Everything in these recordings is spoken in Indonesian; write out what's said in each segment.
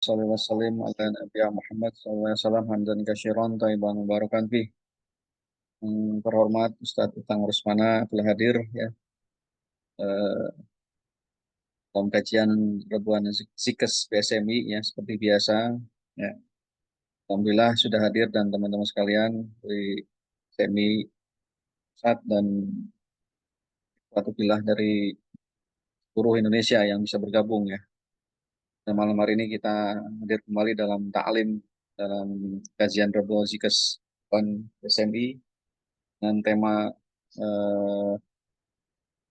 Sallallahu alaihi wasallam ala Nabi Muhammad sallallahu alaihi wasallam hamdan katsiran thayyiban mubarakan fih. Terhormat Ustadz Utang Rusmana telah hadir ya eh, dalam kajian Rebuan Zikes PSMI ya seperti biasa ya. Alhamdulillah sudah hadir dan teman-teman sekalian dari PSMI Ustadz dan Fatulillah dari seluruh Indonesia yang bisa bergabung ya. Dan malam hari ini kita hadir kembali dalam ta'lim dalam kajian Rebuan Zikes PSMI dengan tema eh,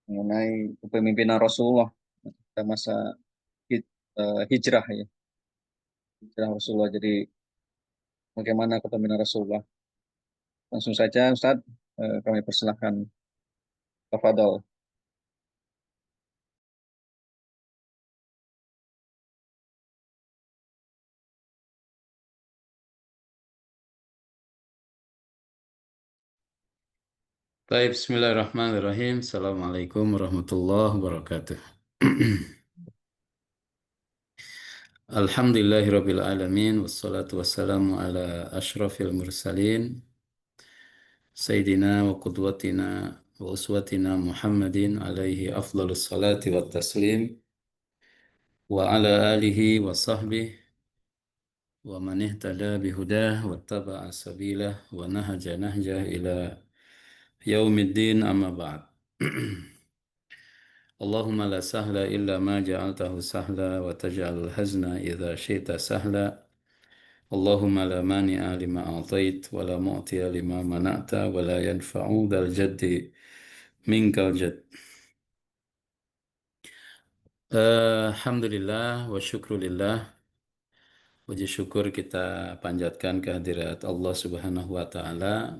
mengenai kepemimpinan Rasulullah pada masa hijrah ya, hijrah Rasulullah. Jadi bagaimana kepemimpinan Rasulullah? Langsung saja Ustaz, kami persilahkan Tafadhol. Baik, bismillahirrahmanirrahim. Assalamualaikum warahmatullahi wabarakatuh. Alhamdulillahirabbil alamin wassalatu wassalamu ala asyrafil mursalin sayyidina wa qudwatina wa uswatina Muhammadin alaihi afdhalus salati wat taslim wa ala alihi wa sahbihi wa man ihtada bihudah wa taba'a sabilah wa nahaja nahjah ila yaumiddin amma ba'd. Allahumma la sahla illa ma ja'altahu sahla wa taj'alul hazna idza syi'ta sahla. Allahumma la mani'a lima a'tait wa la mu'tiya lima mana'ta wa la yanfa'u dzal jaddi minkal jadd. Alhamdulillah wa syukrulillah. Puji syukur kita panjatkan kehadirat Allah Subhanahu wa taala.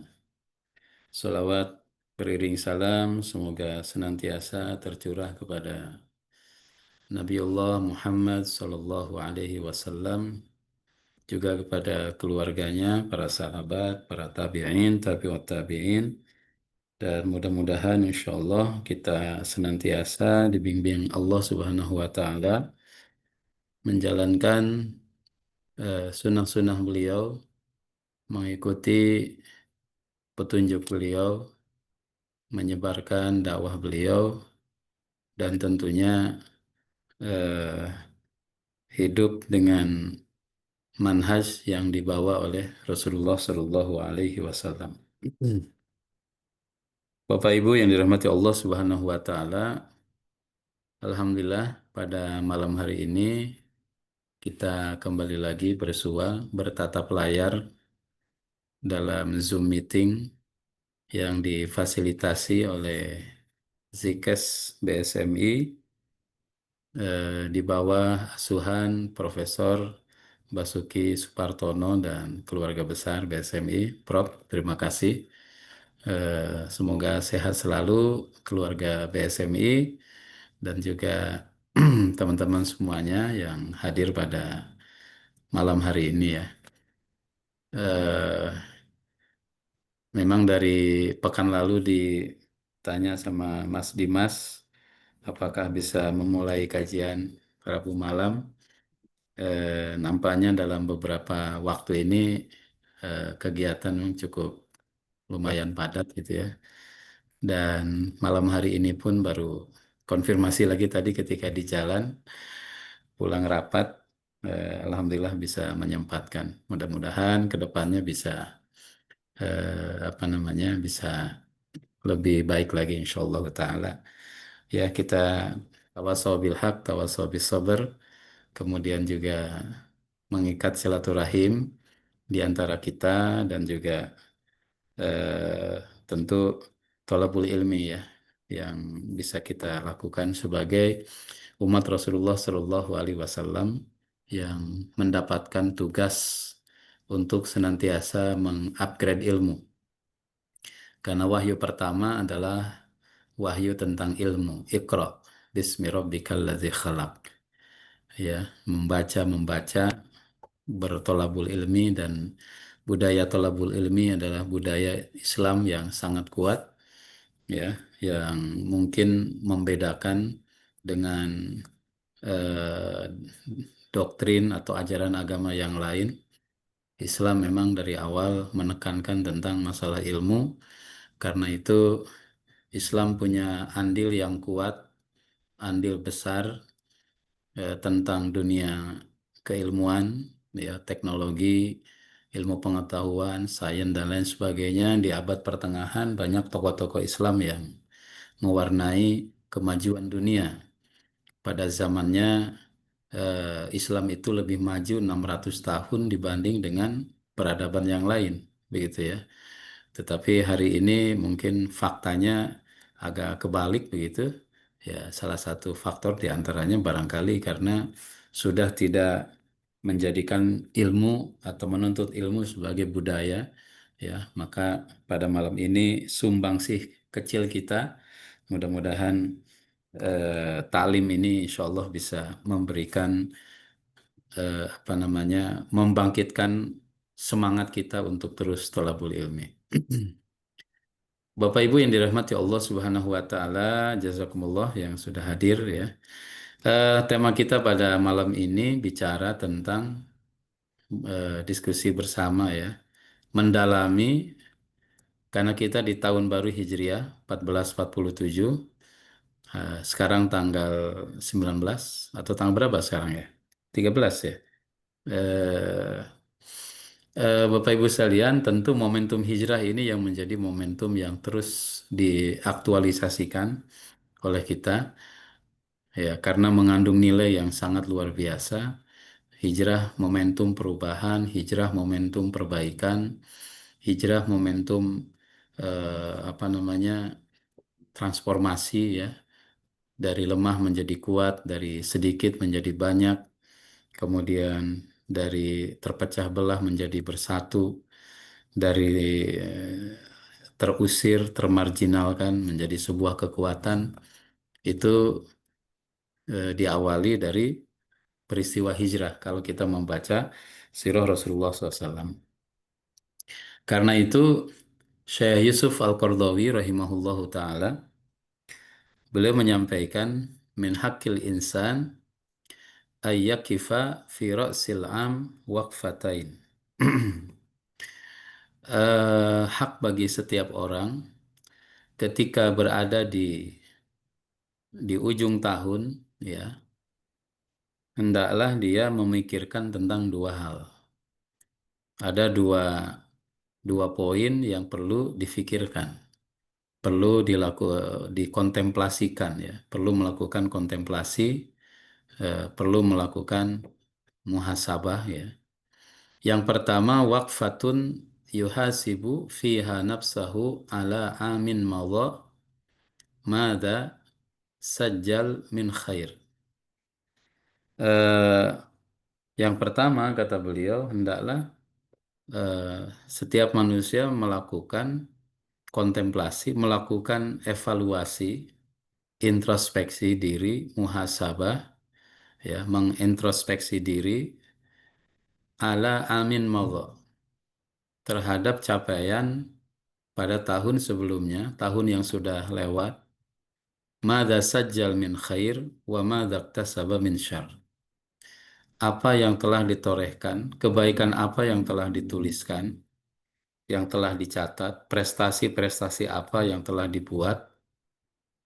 Salawat beriring salam semoga senantiasa tercurah kepada Nabiullah Muhammad sallallahu alaihi wasallam, juga kepada keluarganya, para sahabat, para tabi'in, tabi'ut tabi'in, dan mudah-mudahan insya Allah kita senantiasa dibimbing Allah Subhanahu wa Ta'ala menjalankan sunnah-sunnah beliau, mengikuti petunjuk beliau, menyebarkan dakwah beliau, dan tentunya eh, hidup dengan manhaj yang dibawa oleh Rasulullah Shallallahu Alaihi Wasallam. Bapak Ibu yang dirahmati Allah Subhanahu Wa Taala, Alhamdulillah pada malam hari ini kita kembali lagi bersua bertatap layar dalam Zoom meeting yang difasilitasi oleh Zikes BSMI di bawah asuhan Profesor Basuki Supartono dan keluarga besar BSMI. Prof, terima kasih. Semoga sehat selalu keluarga BSMI dan juga teman-teman semuanya yang hadir pada malam hari ini ya. Eh, Memang dari pekan lalu ditanya sama Mas Dimas, apakah bisa memulai kajian Rabu malam. Nampaknya dalam beberapa waktu ini kegiatan cukup lumayan padat gitu ya. Dan malam hari ini pun baru konfirmasi lagi tadi ketika di jalan pulang rapat, alhamdulillah bisa menyempatkan. Mudah-mudahan ke depannya bisa apa namanya bisa lebih baik lagi insyaallah taala. Ya kita tawasau bil haq, tawasau bis sabr, kemudian juga mengikat silaturahim di antara kita dan juga eh, tentu thalabul ilmi ya yang bisa kita lakukan sebagai umat Rasulullah Shallallahu Alaihi Wasallam yang mendapatkan tugas untuk senantiasa mengupgrade ilmu. Karena wahyu pertama adalah wahyu tentang ilmu. Iqra bismi rabbikal ladzi khalaq. Ya, membaca bertolabul ilmi, dan budaya tolabul ilmi adalah budaya Islam yang sangat kuat ya, yang mungkin membedakan dengan eh, doktrin atau ajaran agama yang lain. Islam memang dari awal menekankan tentang masalah ilmu, karena itu Islam punya andil yang kuat, andil besar tentang dunia keilmuan, ya, teknologi, ilmu pengetahuan, sains dan lain sebagainya. Di abad pertengahan banyak tokoh-tokoh Islam yang mewarnai kemajuan dunia. Pada zamannya Islam itu lebih maju 600 tahun dibanding dengan peradaban yang lain, begitu ya. Tetapi hari ini mungkin faktanya agak kebalik begitu. Ya, salah satu faktor diantaranya barangkali karena sudah tidak menjadikan ilmu atau menuntut ilmu sebagai budaya, ya. Maka pada malam ini sumbangsih kecil kita, mudah-mudahan taklim ini insya Allah bisa memberikan apa namanya, membangkitkan semangat kita untuk terus thalabul ilmi. Bapak Ibu yang dirahmati Allah Subhanahu wa taala, jazakumullah yang sudah hadir ya. Tema kita pada malam ini bicara tentang diskusi bersama ya, mendalami karena kita di tahun baru Hijriah 1447, sekarang tanggal 19 atau tanggal berapa sekarang ya? 13 ya. Eh, Bapak Ibu sekalian, tentu momentum hijrah ini yang menjadi momentum yang terus diaktualisasikan oleh kita, ya, karena mengandung nilai yang sangat luar biasa. Hijrah momentum perubahan, hijrah momentum perbaikan, hijrah momentum apa namanya, transformasi ya, dari lemah menjadi kuat, dari sedikit menjadi banyak, kemudian dari terpecah belah menjadi bersatu, dari terusir, termarginalkan menjadi sebuah kekuatan. Itu diawali dari peristiwa hijrah kalau kita membaca sirah Rasulullah SAW. Karena itu Syekh Yusuf Al-Qardawi rahimahullahu taala, beliau menyampaikan min haqqil insan ayyakifa fi ra'sil am waqfatain. Hak bagi setiap orang ketika berada di ujung tahun, ya, hendaklah dia memikirkan tentang dua hal. Ada dua poin yang perlu difikirkan, perlu dikontemplasikan ya, perlu melakukan kontemplasi, perlu melakukan muhasabah ya. Yang pertama, waqfatun yuhasibu fiha nafsahu ala amin madha mada sajjal min khair. Eh, yang pertama kata beliau, hendaklah eh, setiap manusia melakukan kontemplasi, melakukan evaluasi, introspeksi diri, muhasabah, ya, mengintrospeksi diri ala amin madha, terhadap capaian pada tahun sebelumnya, tahun yang sudah lewat. Madza sajjal min khair wa madza iktasaba min syarr. Apa yang telah ditorehkan, kebaikan apa yang telah dituliskan, yang telah dicatat, prestasi-prestasi apa yang telah dibuat,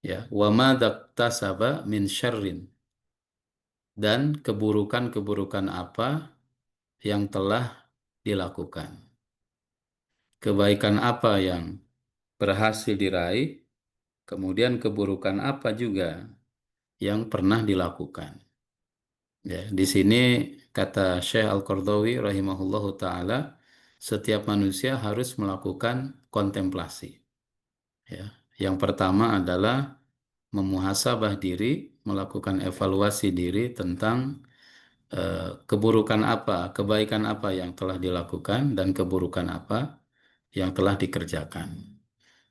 ya, wa madza iktasaba min syarrin, dan keburukan-keburukan apa yang telah dilakukan. Kebaikan apa yang berhasil diraih, kemudian keburukan apa juga yang pernah dilakukan. Ya, di sini kata Syekh Al-Qardawi rahimahullahu taala, setiap manusia harus melakukan kontemplasi. Ya, yang pertama adalah memuhasabah diri, melakukan evaluasi diri tentang keburukan apa, kebaikan apa yang telah dilakukan dan keburukan apa yang telah dikerjakan.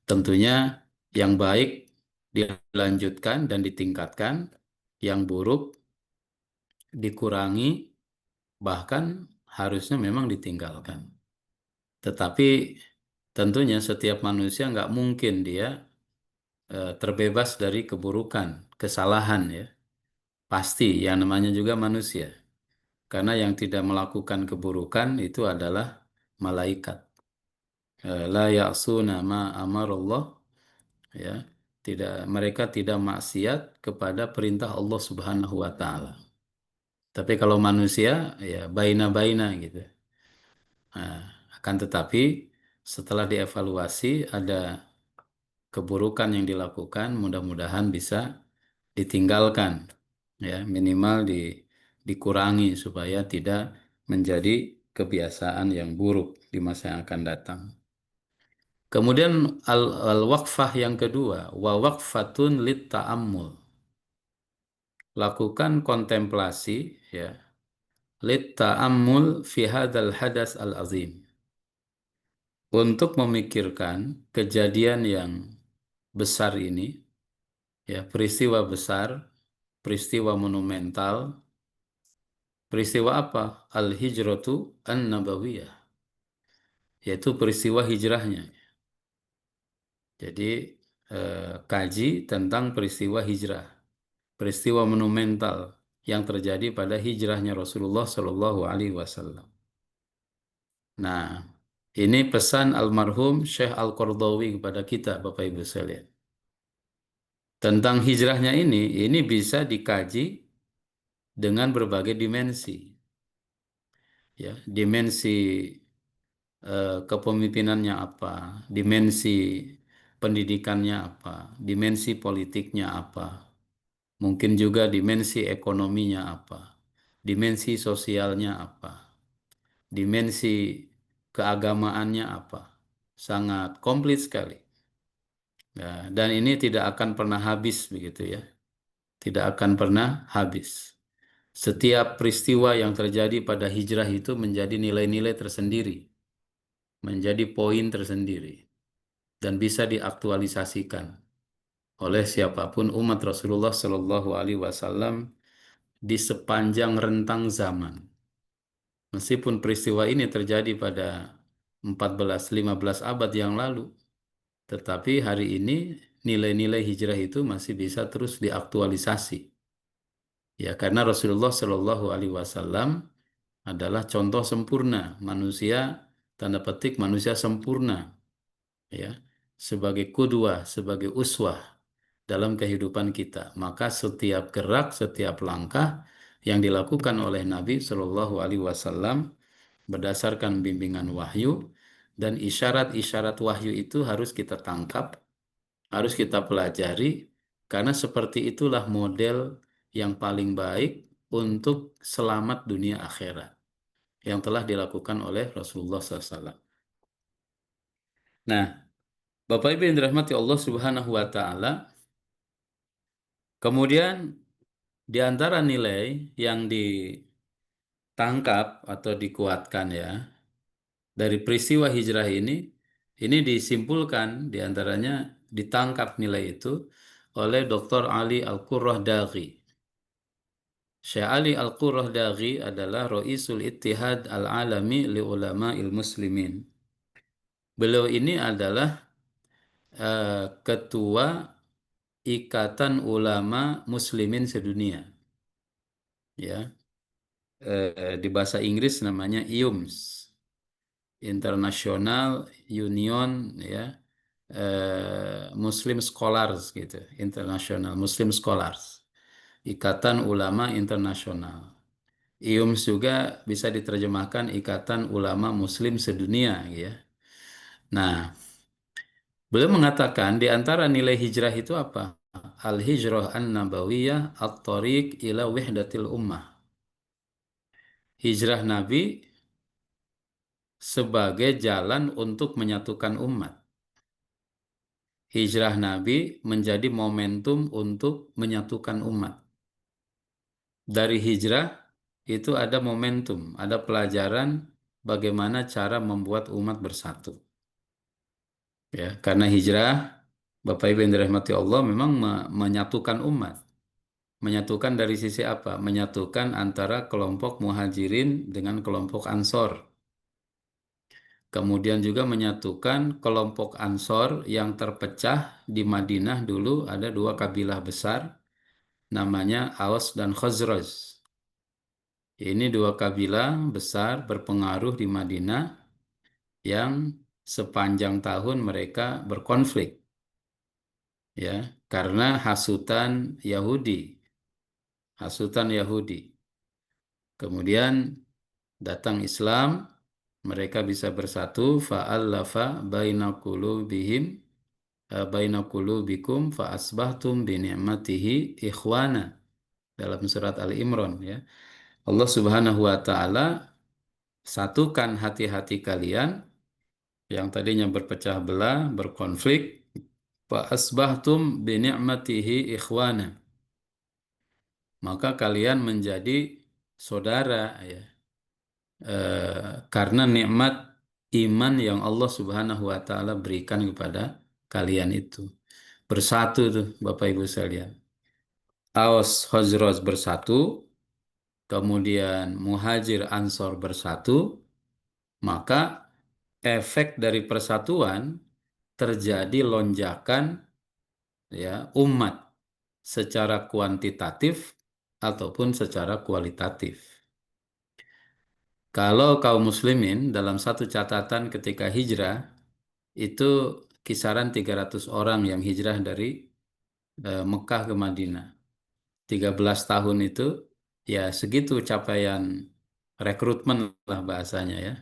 Tentunya yang baik dilanjutkan dan ditingkatkan, yang buruk dikurangi, bahkan harusnya memang ditinggalkan. Tetapi tentunya setiap manusia nggak mungkin dia terbebas dari keburukan, kesalahan ya. Pasti, yang namanya juga manusia. Karena yang tidak melakukan keburukan itu adalah malaikat. La ya'suna ma amarallah, ya. Tidak, mereka tidak maksiat kepada perintah Allah Subhanahu wa taala. Tapi kalau manusia ya baina-baina gitu. Nah, akan tetapi setelah dievaluasi ada keburukan yang dilakukan, mudah-mudahan bisa ditinggalkan, ya minimal dikurangi supaya tidak menjadi kebiasaan yang buruk di masa yang akan datang. Kemudian al-waqfah yang kedua, wa waqfatun lit ta'ammul. Lakukan kontemplasi, ya, lit ta'ammul fi hadzal hadas al-azim. Untuk memikirkan kejadian yang besar ini, ya, peristiwa besar, peristiwa monumental, peristiwa apa? Al-hijratu an-nabawiyah, yaitu peristiwa hijrahnya. Jadi kaji tentang peristiwa hijrah, peristiwa monumental yang terjadi pada hijrahnya Rasulullah Shallallahu Alaihi Wasallam. Nah, ini pesan almarhum Syekh Al-Qardawi kepada kita, Bapak Ibu sekalian. Tentang hijrahnya ini bisa dikaji dengan berbagai dimensi. Ya, dimensi kepemimpinannya apa, dimensi pendidikannya apa, dimensi politiknya apa, mungkin juga dimensi ekonominya apa, dimensi sosialnya apa, dimensi keagamaannya apa. Sangat komplit sekali. Ya, dan ini tidak akan pernah habis begitu ya. Tidak akan pernah habis. Setiap peristiwa yang terjadi pada hijrah itu menjadi nilai-nilai tersendiri, menjadi poin tersendiri, dan bisa diaktualisasikan oleh siapapun umat Rasulullah Shallallahu Alaihi Wasallam di sepanjang rentang zaman. Meskipun peristiwa ini terjadi pada 14-15 abad yang lalu, tetapi hari ini nilai-nilai hijrah itu masih bisa terus diaktualisasi. Ya, karena Rasulullah Shallallahu Alaihi Wasallam adalah contoh sempurna manusia, tanda petik manusia sempurna, ya, sebagai kudwa, sebagai uswah dalam kehidupan kita. Maka setiap gerak, setiap langkah yang dilakukan oleh Nabi Shallallahu Alaihi Wasallam berdasarkan bimbingan wahyu, dan isyarat-isyarat wahyu itu harus kita tangkap, harus kita pelajari, karena seperti itulah model yang paling baik untuk selamat dunia akhirat yang telah dilakukan oleh Rasulullah SAW. Nah, Bapak Ibu yang dirahmati Allah Subhanahu wa taala, kemudian di antara nilai yang ditangkap atau dikuatkan ya dari peristiwa hijrah ini disimpulkan di antaranya ditangkap nilai itu oleh Dr. Ali Al-Qurrah Daghi. Syekh Ali Al-Qurrah Daghi adalah Raisul Ittihad Al-Alami li Ulama'il Muslimin. Beliau ini adalah ketua Ikatan Ulama Muslimin Sedunia. Ya, di bahasa Inggris namanya IUMS, International Union, ya, Muslim Scholars gitu, International Muslim Scholars, Ikatan Ulama Internasional. IUMS juga bisa diterjemahkan Ikatan Ulama Muslim Sedunia, ya. Nah, beliau mengatakan di antara nilai hijrah itu apa? Al-hijrah an-nabawiyah at-tariq ila wahdatil ummah. Hijrah Nabi sebagai jalan untuk menyatukan umat. Hijrah Nabi menjadi momentum untuk menyatukan umat. Dari hijrah itu ada momentum, ada pelajaran bagaimana cara membuat umat bersatu. Ya, karena hijrah, Bapak Ibu yang dirahmati Allah, memang menyatukan umat. Menyatukan dari sisi apa? Menyatukan antara kelompok muhajirin dengan kelompok ansor. Kemudian juga menyatukan kelompok Ansor yang terpecah di Madinah dulu ada dua kabilah besar, namanya Aus dan Khazraj. Ini dua kabilah besar berpengaruh di Madinah yang sepanjang tahun mereka berkonflik, ya, karena hasutan Yahudi. Kemudian datang Islam, mereka bisa bersatu, fa'allafa baina qulubihim baina qulubikum fa asbahtum bi ni'matihi ikhwana, dalam surat Ali Imran, ya. Allah Subhanahu wa taala satukan hati-hati kalian yang tadinya berpecah belah, berkonflik, fa asbahtum bi ni'matihi ikhwana. Maka kalian menjadi saudara, ya. Karena nikmat iman yang Allah Subhanahu wa taala berikan kepada kalian itu. Bersatu tuh Bapak Ibu sekalian. Aus Khazraj bersatu, kemudian Muhajir Ansor bersatu, maka efek dari persatuan terjadi lonjakan, ya, umat secara kuantitatif ataupun secara kualitatif. Kalau kaum muslimin dalam satu catatan ketika hijrah itu kisaran 300 orang yang hijrah dari Mekah ke Madinah. 13 tahun itu ya segitu capaian rekrutmen lah bahasanya, ya.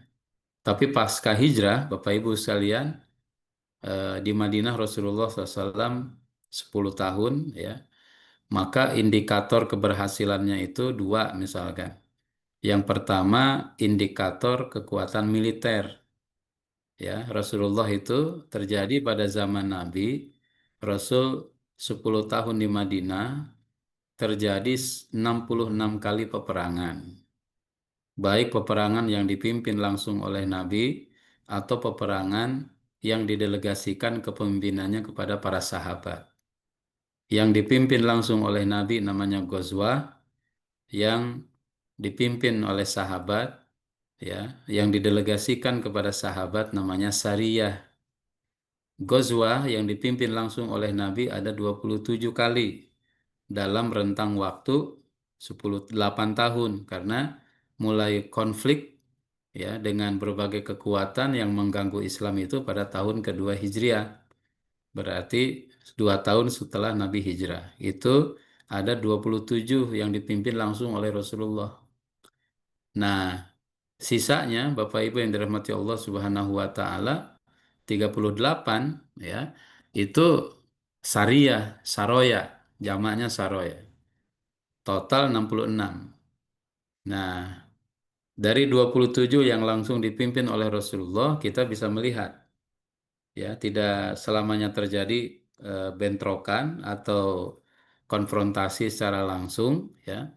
Tapi pasca hijrah, Bapak Ibu sekalian, di Madinah Rasulullah SAW 10 tahun, ya. Maka indikator keberhasilannya itu dua misalkan. Yang pertama indikator kekuatan militer. Ya, Rasulullah itu terjadi pada zaman Nabi, Rasul 10 tahun di Madinah, terjadi 66 kali peperangan. Baik peperangan yang dipimpin langsung oleh Nabi atau peperangan yang didelegasikan kepemimpinannya kepada para sahabat. Yang dipimpin langsung oleh Nabi namanya Ghazwah, yang dipimpin oleh sahabat, ya, yang didelegasikan kepada sahabat namanya Sariyah. Ghazwah yang dipimpin langsung oleh Nabi ada 27 kali dalam rentang waktu 8 tahun, karena mulai konflik, ya, dengan berbagai kekuatan yang mengganggu Islam itu pada tahun kedua Hijriah. Berarti 2 tahun setelah Nabi hijrah. Itu ada 27 yang dipimpin langsung oleh Rasulullah. Nah, sisanya Bapak Ibu yang dirahmati Allah Subhanahu wa taala 38, ya. Itu Sariyah, Saroya, jamaknya Saroya. Total 66. Nah, dari 27 yang langsung dipimpin oleh Rasulullah, kita bisa melihat, ya, tidak selamanya terjadi bentrokan atau konfrontasi secara langsung, ya,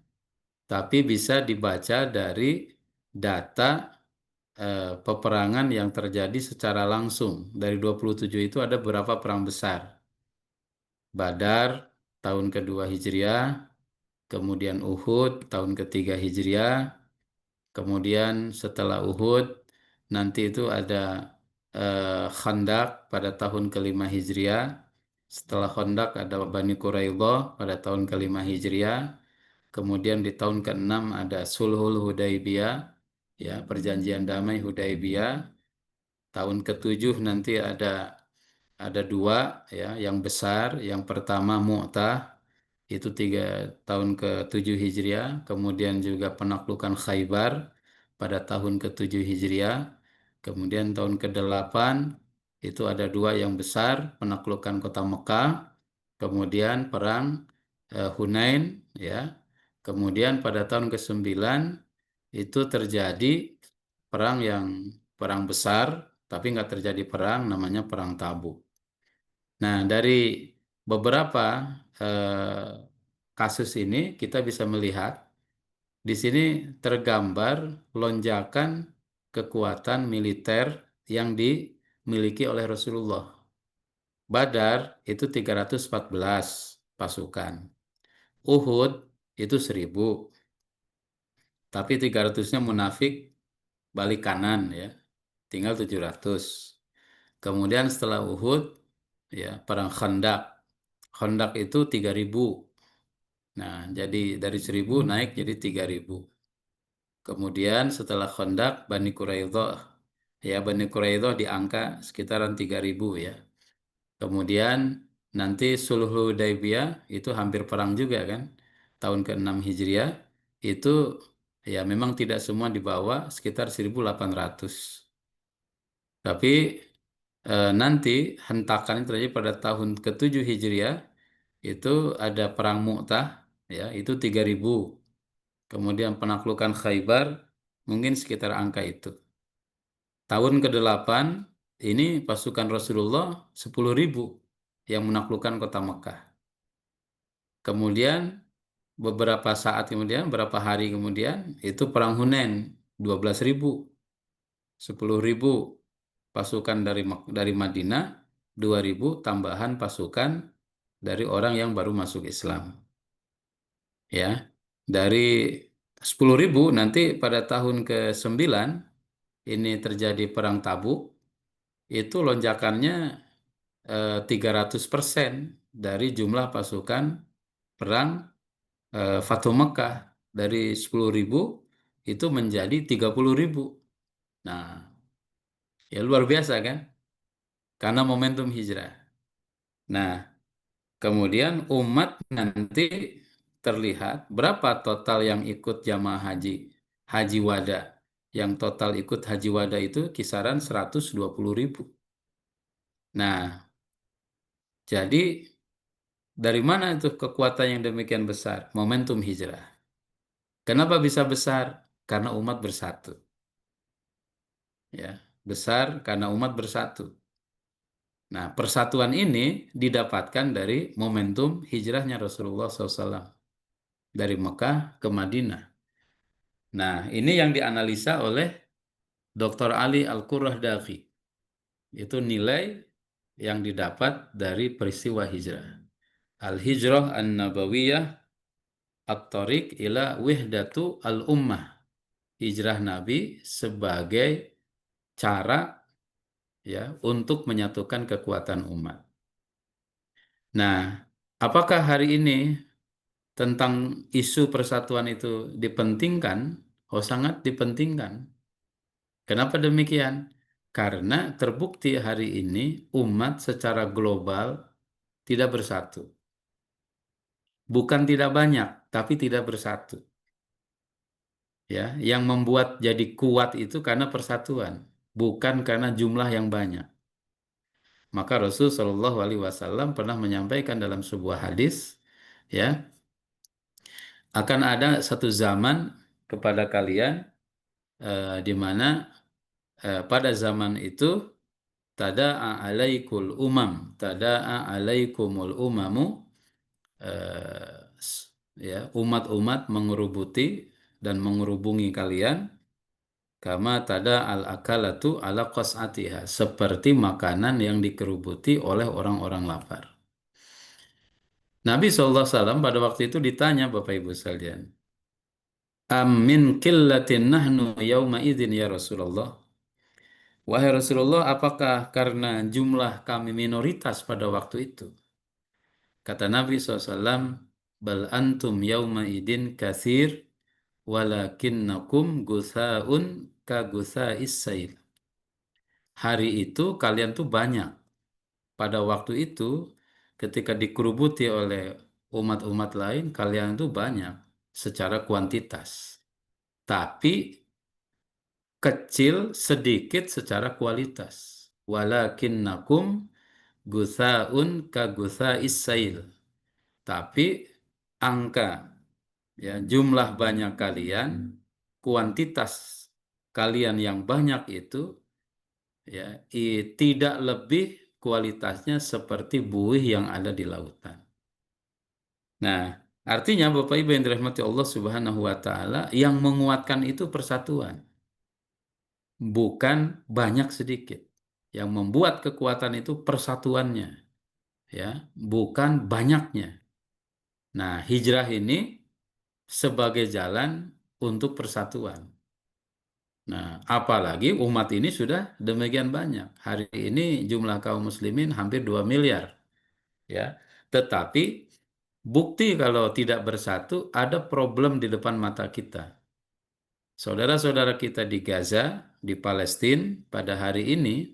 tapi bisa dibaca dari data peperangan yang terjadi secara langsung. Dari 27 itu ada beberapa perang besar. Badar tahun kedua Hijriah, kemudian Uhud tahun ketiga Hijriah, kemudian setelah Uhud nanti itu ada Khandaq pada tahun kelima Hijriah. Setelah Khandaq ada Bani Quraidah pada tahun kelima Hijriah. Kemudian di tahun keenam ada Sulhul Hudaibiyah, ya, perjanjian damai Hudaibiyah. Tahun ketujuh nanti ada dua, ya, yang besar. Yang pertama Mu'tah, itu 3 tahun ke-7 Hijriah. Kemudian juga penaklukan Khaybar pada tahun ke-7 Hijriah. Kemudian tahun ke-8 itu ada dua yang besar, penaklukan kota Mekah. Kemudian perang Hunain, ya. Kemudian pada tahun ke-9 itu terjadi perang besar, tapi nggak terjadi perang, namanya perang Tabuk. Nah, dari beberapa eh, kasus ini kita bisa melihat di sini tergambar lonjakan kekuatan militer yang dimiliki oleh Rasulullah. Badar itu 314 pasukan. Uhud itu 1000. Tapi 300-nya munafik balik kanan, ya. Tinggal 700. Kemudian setelah Uhud, ya, perang Khandaq. Khandaq itu 3000. Nah, jadi dari 1000 naik jadi 3000. Kemudian setelah Khandaq, Bani Quraidah, ya Bani Quraidah di angka sekitaran 3.000 ya. Kemudian nanti Sulh Hudaybiyah itu hampir perang juga kan, tahun ke-6 Hijriah, itu ya memang tidak semua dibawa, sekitar 1.800. Tapi nanti hentakan yang terjadi pada tahun ke-7 Hijriah, itu ada perang Mu'tah, ya itu 3.000. Kemudian penaklukan Khaybar, mungkin sekitar angka itu. Tahun ke-8 ini pasukan Rasulullah 10.000 yang menaklukkan kota Mekah. Kemudian beberapa saat kemudian, beberapa hari kemudian, itu perang Hunain 12.000, 10.000 pasukan dari Madinah, 2.000 tambahan pasukan dari orang yang baru masuk Islam. Ya, dari 10.000 nanti pada tahun ke-9 ini terjadi perang Tabuk, itu lonjakannya 300% dari jumlah pasukan perang Fatu Mekah, dari 10.000 itu menjadi 30.000. Nah, ya luar biasa kan? Karena momentum hijrah. Nah, kemudian umat nanti terlihat berapa total yang ikut jamaah haji, haji wada. Yang total ikut haji wada itu kisaran 120.000. Nah, jadi dari mana itu kekuatan yang demikian besar? Momentum hijrah. Kenapa bisa besar? Karena umat bersatu. Ya, besar karena umat bersatu. Nah, persatuan ini didapatkan dari momentum hijrahnya Rasulullah SAW dari Mekah ke Madinah. Nah, ini yang dianalisa oleh Dr. Ali Al-Qurradaghi. Itu nilai yang didapat dari peristiwa hijrah. Al-Hijrah An-Nabawiyah At-Tariq ila Wihdatu Al-Ummah. Hijrah Nabi sebagai cara ya untuk menyatukan kekuatan umat. Nah, apakah hari ini tentang isu persatuan itu dipentingkan? Oh, sangat dipentingkan. Kenapa demikian? Karena terbukti hari ini umat secara global tidak bersatu. Bukan tidak banyak, tapi tidak bersatu. Ya, yang membuat jadi kuat itu karena persatuan, bukan karena jumlah yang banyak. Maka Rasul Shallallahu Alaihi Wasallam pernah menyampaikan dalam sebuah hadis, ya, akan ada satu zaman kepada kalian di mana pada zaman itu tada'a alaikul umam, tada'a alaikumul umamu, ya umat-umat mengerubuti dan mengerubungi kalian, kama tada al akalatu ala qas'atiha, seperti makanan yang dikerubuti oleh orang-orang lapar. Nabi SAW pada waktu itu ditanya, Bapak Ibu sekalian, Amin killatin nahnu yauma idzin ya Rasulullah. Wahai Rasulullah, apakah karena jumlah kami minoritas pada waktu itu? Kata Nabi SAW, bal antum yauma idin kathir, walakinnakum gusa'un ka gusa'is sail. Hari itu kalian tuh banyak. Pada waktu itu, ketika dikerubuti oleh umat-umat lain, kalian tuh banyak secara kuantitas. Tapi kecil sedikit secara kualitas. Walakinnakum gusaun ka gusa'is sail. Tapi angka ya jumlah banyak kalian, kuantitas kalian yang banyak itu ya tidak lebih kualitasnya seperti buih yang ada di lautan. Nah, artinya Bapak Ibu yang dirahmati Allah Subhanahu wa taala, yang menguatkan itu persatuan, bukan banyak sedikit. Yang membuat kekuatan itu persatuannya, ya, bukan banyaknya. Nah, hijrah ini sebagai jalan untuk persatuan. Nah, apalagi umat ini sudah demikian banyak. Hari ini jumlah kaum muslimin hampir 2 miliar, ya. Tetapi bukti kalau tidak bersatu ada problem di depan mata kita. Saudara-saudara kita di Gaza, di Palestina pada hari ini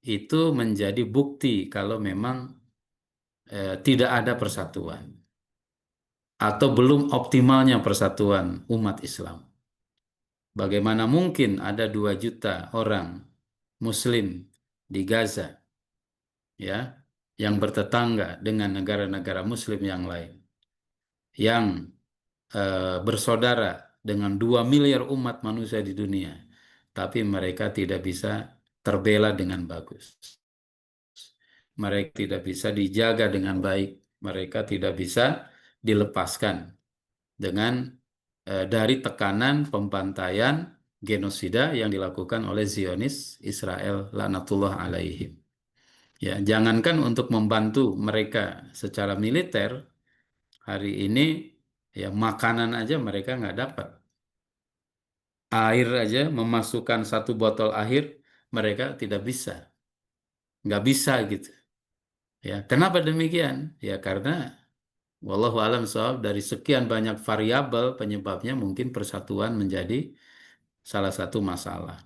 itu menjadi bukti kalau memang tidak ada persatuan atau belum optimalnya persatuan umat Islam. Bagaimana mungkin ada 2 juta orang Muslim di Gaza, ya, yang bertetangga dengan negara-negara Muslim yang lain, yang bersaudara dengan 2 miliar umat manusia di dunia, tapi mereka tidak bisa terbela dengan bagus. Mereka tidak bisa dijaga dengan baik. Mereka tidak bisa dilepaskan dengan dari tekanan pembantaian genosida yang dilakukan oleh Zionis Israel laknatullah alaihim. Ya, jangankan untuk membantu mereka secara militer, hari ini ya makanan aja mereka nggak dapat. Air aja memasukkan 1 botol air mereka tidak bisa, nggak bisa gitu. Ya, kenapa demikian? Ya karena wallahu alam shawab dari sekian banyak variabel penyebabnya mungkin persatuan menjadi salah satu masalah.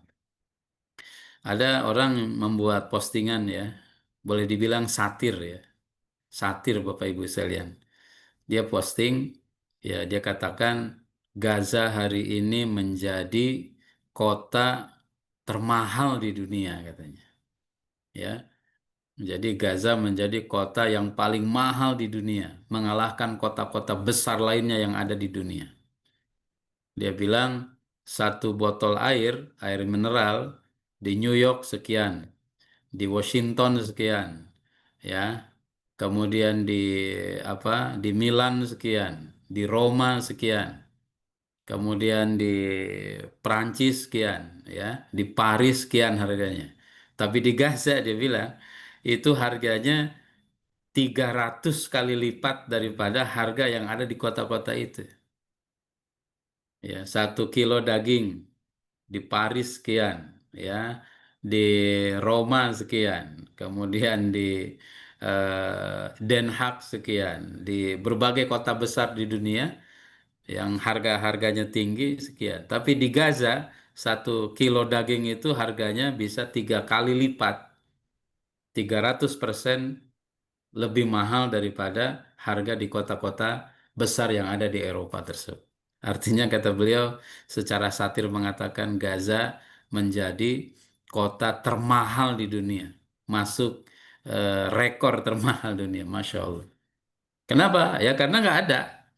Ada orang membuat postingan ya, boleh dibilang satir ya, satir Bapak Ibu sekalian. Dia posting, ya dia katakan Gaza hari ini menjadi kota termahal di dunia katanya. Ya, jadi Gaza menjadi kota yang paling mahal di dunia, mengalahkan kota-kota besar lainnya yang ada di dunia. Dia bilang 1 botol air, air mineral di New York sekian, di Washington sekian, ya. Kemudian di apa? Di Milan sekian, di Roma sekian, kemudian di Prancis sekian, ya, di Paris sekian harganya. Tapi di Gaza dia bilang itu harganya 300 kali lipat daripada harga yang ada di kota-kota itu. Ya, 1 kilo daging di Paris sekian, ya, di Roma sekian, kemudian di Den Haag sekian, di berbagai kota besar di dunia yang harga-harganya tinggi sekian. Tapi di Gaza 1 kilo daging itu harganya bisa 3 kali lipat, 300% lebih mahal daripada harga di kota-kota besar yang ada di Eropa tersebut. Artinya kata beliau secara satir mengatakan Gaza menjadi kota termahal di dunia, masuk rekor termahal dunia, Masya Allah. Kenapa? Ya karena nggak ada,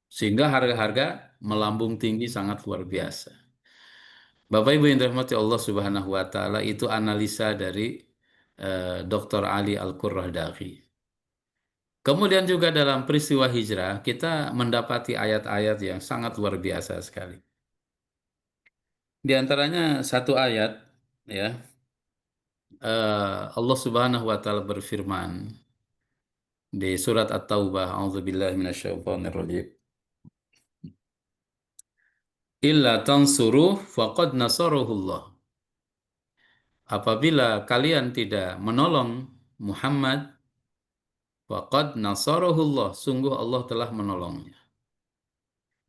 sehingga harga-harga melambung tinggi sangat luar biasa. Bapak Ibu yang dirahmati Allah Subhanahu wa taala, itu analisa dari Dr. Ali Al-Qurradaghi. Kemudian juga dalam peristiwa hijrah, kita mendapati ayat-ayat yang sangat luar biasa sekali. Di antaranya satu ayat, ya, Allah Subhanahu wa taala berfirman di surat At-Taubah, A'udzubillahi minasyaitonirrajim. Illa tansuruh faqad nasarahullah. Apabila kalian tidak menolong Muhammad, faqad nasarahullah, sungguh Allah telah menolongnya.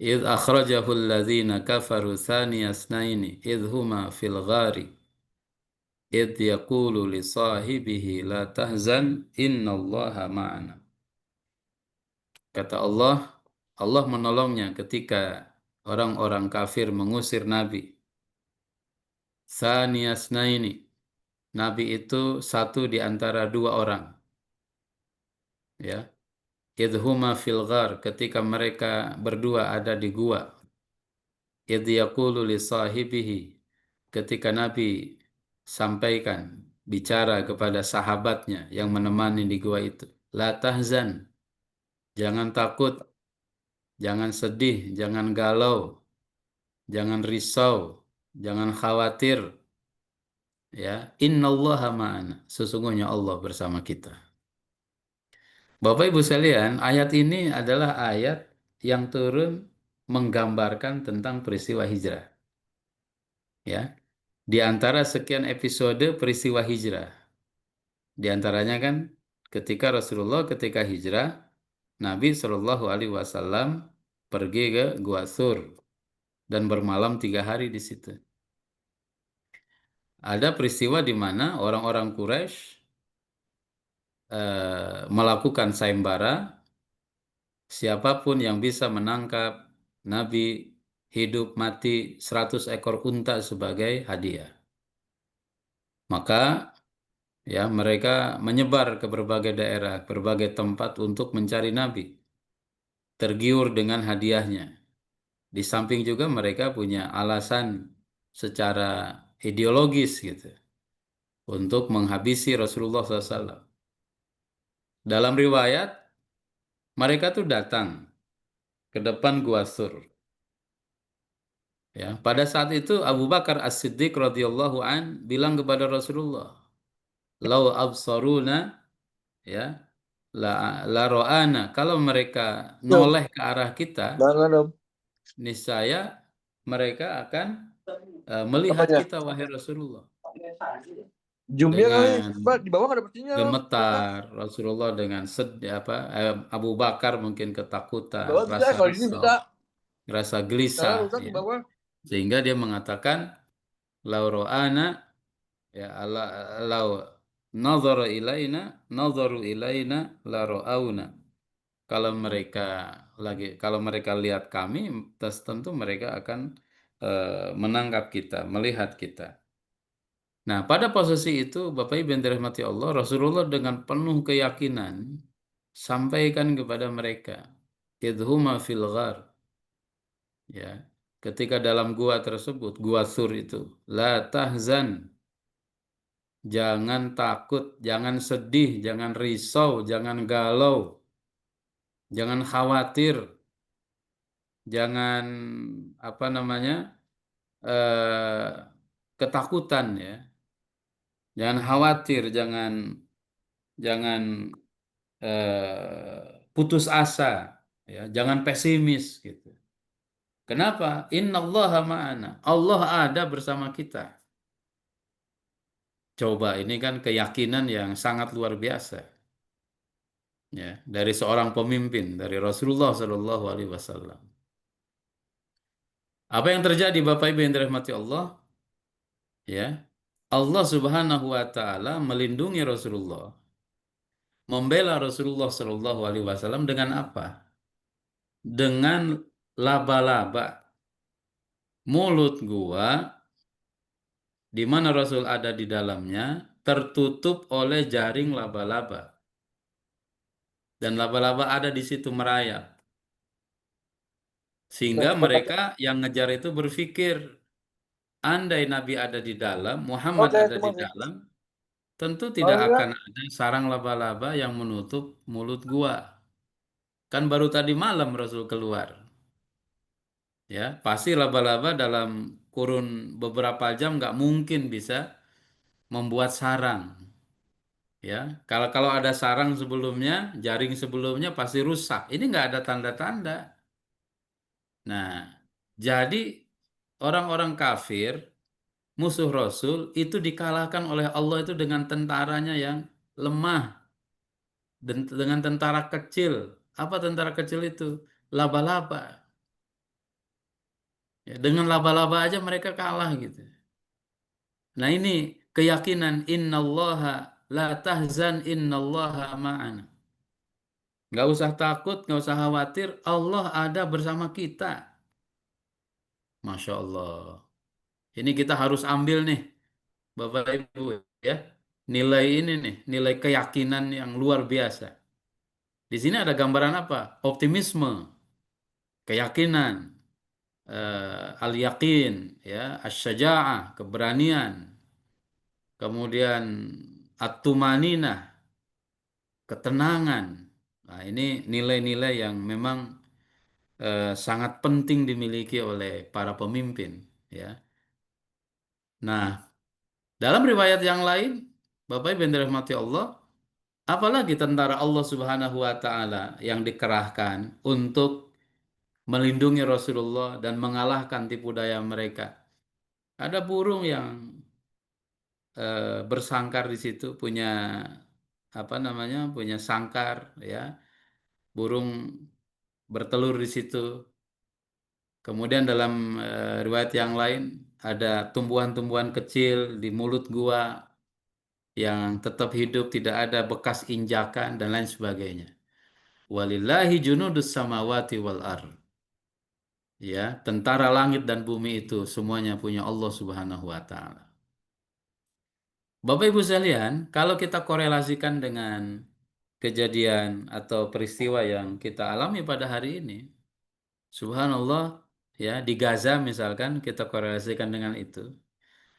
إذ أخرجه الذين كفروا ثاني اثنين إذ هما في الغار إذ يقول لصاحبه لا تحزن إن الله معنا. Kata Allah, Allah menolongnya ketika orang-orang kafir mengusir Nabi. Tsani asnaini. Nabi itu satu di antara 2 orang. Ya. Idhuma fil ghar, ketika mereka berdua ada di gua. Idh yaqulu li sahibihi, ketika Nabi sampaikan, bicara kepada sahabatnya yang menemani di gua itu. La tahzan, jangan takut, jangan sedih, jangan galau, jangan risau, jangan khawatir. Ya, innallaha ma'ana, sesungguhnya Allah bersama kita. Bapak Ibu sekalian, ayat ini adalah ayat yang turun menggambarkan tentang peristiwa hijrah. Ya, di antara sekian episode peristiwa hijrah. Di antaranya kan ketika Rasulullah ketika hijrah, Nabi Shallallahu Alaihi Wasallam pergi ke Gua Thur dan bermalam 3 hari di situ. Ada peristiwa di mana orang-orang Quraisy melakukan sayembara, siapapun yang bisa menangkap Nabi hidup mati 100 ekor unta sebagai hadiah. Maka ya mereka menyebar ke berbagai daerah, berbagai tempat untuk mencari Nabi, tergiur dengan hadiahnya. Di samping juga mereka punya alasan secara ideologis gitu untuk menghabisi Rasulullah SAW. Dalam riwayat, mereka tuh datang ke depan Gua Sur. Ya, pada saat itu Abu Bakar As-Siddiq radhiyallahu an bilang kepada Rasulullah, "Lau absaruna ya la la ro'ana." Kalau mereka Yo, noleh ke arah kita, jangan om. niscaya mereka akan melihat Apanya? kita wahai Rasulullah. Zoomnya kali, Dengan Pak, di bawah nggak dapet sinyal. Atas. gemetar Rasulullah dengan sedih Abu Bakar mungkin Di ketakutan, bawah bisa, rasa kalau di sini risau, bisa. rasa Karena gelisah rusak di ya. bawah. Sehingga dia mengatakan lauro'ana ya Allah lau nazara ilaina nazaru ilaina la ra'auna. Kalau mereka lihat kami, tentu mereka akan menangkap kita, melihat kita. Nah, pada posisi itu, Bapak Ibu yang dirahmati Allah, Rasulullah dengan penuh keyakinan sampaikan kepada mereka, idhuma fil ghar, ya. Ketika dalam gua tersebut, gua sur itu, la tahzan, jangan takut, jangan sedih, jangan risau, jangan galau, jangan khawatir, jangan apa namanya, eh, ketakutan ya. Jangan khawatir, jangan jangan putus asa, ya, jangan pesimis gitu. Kenapa? Innallaha ma'ana. Allah ada bersama kita. Coba ini kan keyakinan yang sangat luar biasa, ya, dari seorang pemimpin, dari Rasulullah Shallallahu Alaihi Wasallam. Apa yang terjadi, Bapak Ibu yang dirahmati Allah? Ya, Allah Subhanahu Wa Taala melindungi Rasulullah, membela Rasulullah Shallallahu Alaihi Wasallam dengan apa? Dengan laba-laba. Mulut gua di mana Rasul ada di dalamnya tertutup oleh jaring laba-laba dan laba-laba ada di situ merayap Nah, sehingga semangatnya. mereka yang ngejar itu berpikir andai Nabi ada di dalam, Muhammad Oke, ada cuma di sih. dalam, tentu tidak akan Soalnya, ada sarang laba-laba yang menutup mulut gua. Kan baru tadi malam Rasul keluar. Ya, pasti laba-laba dalam kurun beberapa jam nggak mungkin bisa membuat sarang. Ya, kalau kalau ada sarang sebelumnya, jaring sebelumnya pasti rusak. Ini nggak ada tanda-tanda. Nah, jadi orang-orang kafir, musuh Rasul itu dikalahkan oleh Allah itu dengan tentaranya yang lemah dan dengan tentara kecil. Apa tentara kecil itu? Laba-laba. Ya, dengan laba-laba aja mereka kalah gitu. Nah, ini keyakinan innallaha la tahzan innallaha ma'ana. Nggak usah takut, nggak usah khawatir. Allah ada bersama kita. Masya Allah. Ini kita harus ambil nih, Bapak Ibu ya. Nilai ini nih, nilai keyakinan yang luar biasa. Di sini ada gambaran apa? Optimisme, keyakinan, al-yakin, ya, asy-syaja'ah, keberanian, kemudian at-tumaninah, ketenangan. Nah, ini nilai-nilai yang memang sangat penting dimiliki oleh para pemimpin, ya. Nah, dalam riwayat yang lain, Bapak Ibu yang dirahmati Allah, apalagi tentara Allah Subhanahu wa taala yang dikerahkan untuk melindungi Rasulullah dan mengalahkan tipu daya mereka. Ada burung yang bersangkar di situ, punya apa namanya, punya sangkar, ya. Burung bertelur di situ. Kemudian dalam riwayat yang lain ada tumbuhan-tumbuhan kecil di mulut gua yang tetap hidup, tidak ada bekas injakan dan lain sebagainya. Walillahi junudus samawati wal ar. Ya, tentara langit dan bumi itu semuanya punya Allah Subhanahu wa taala. Bapak Ibu sekalian, kalau kita korelasikan dengan kejadian atau peristiwa yang kita alami pada hari ini, subhanallah, ya, di Gaza misalkan kita korelasikan dengan itu.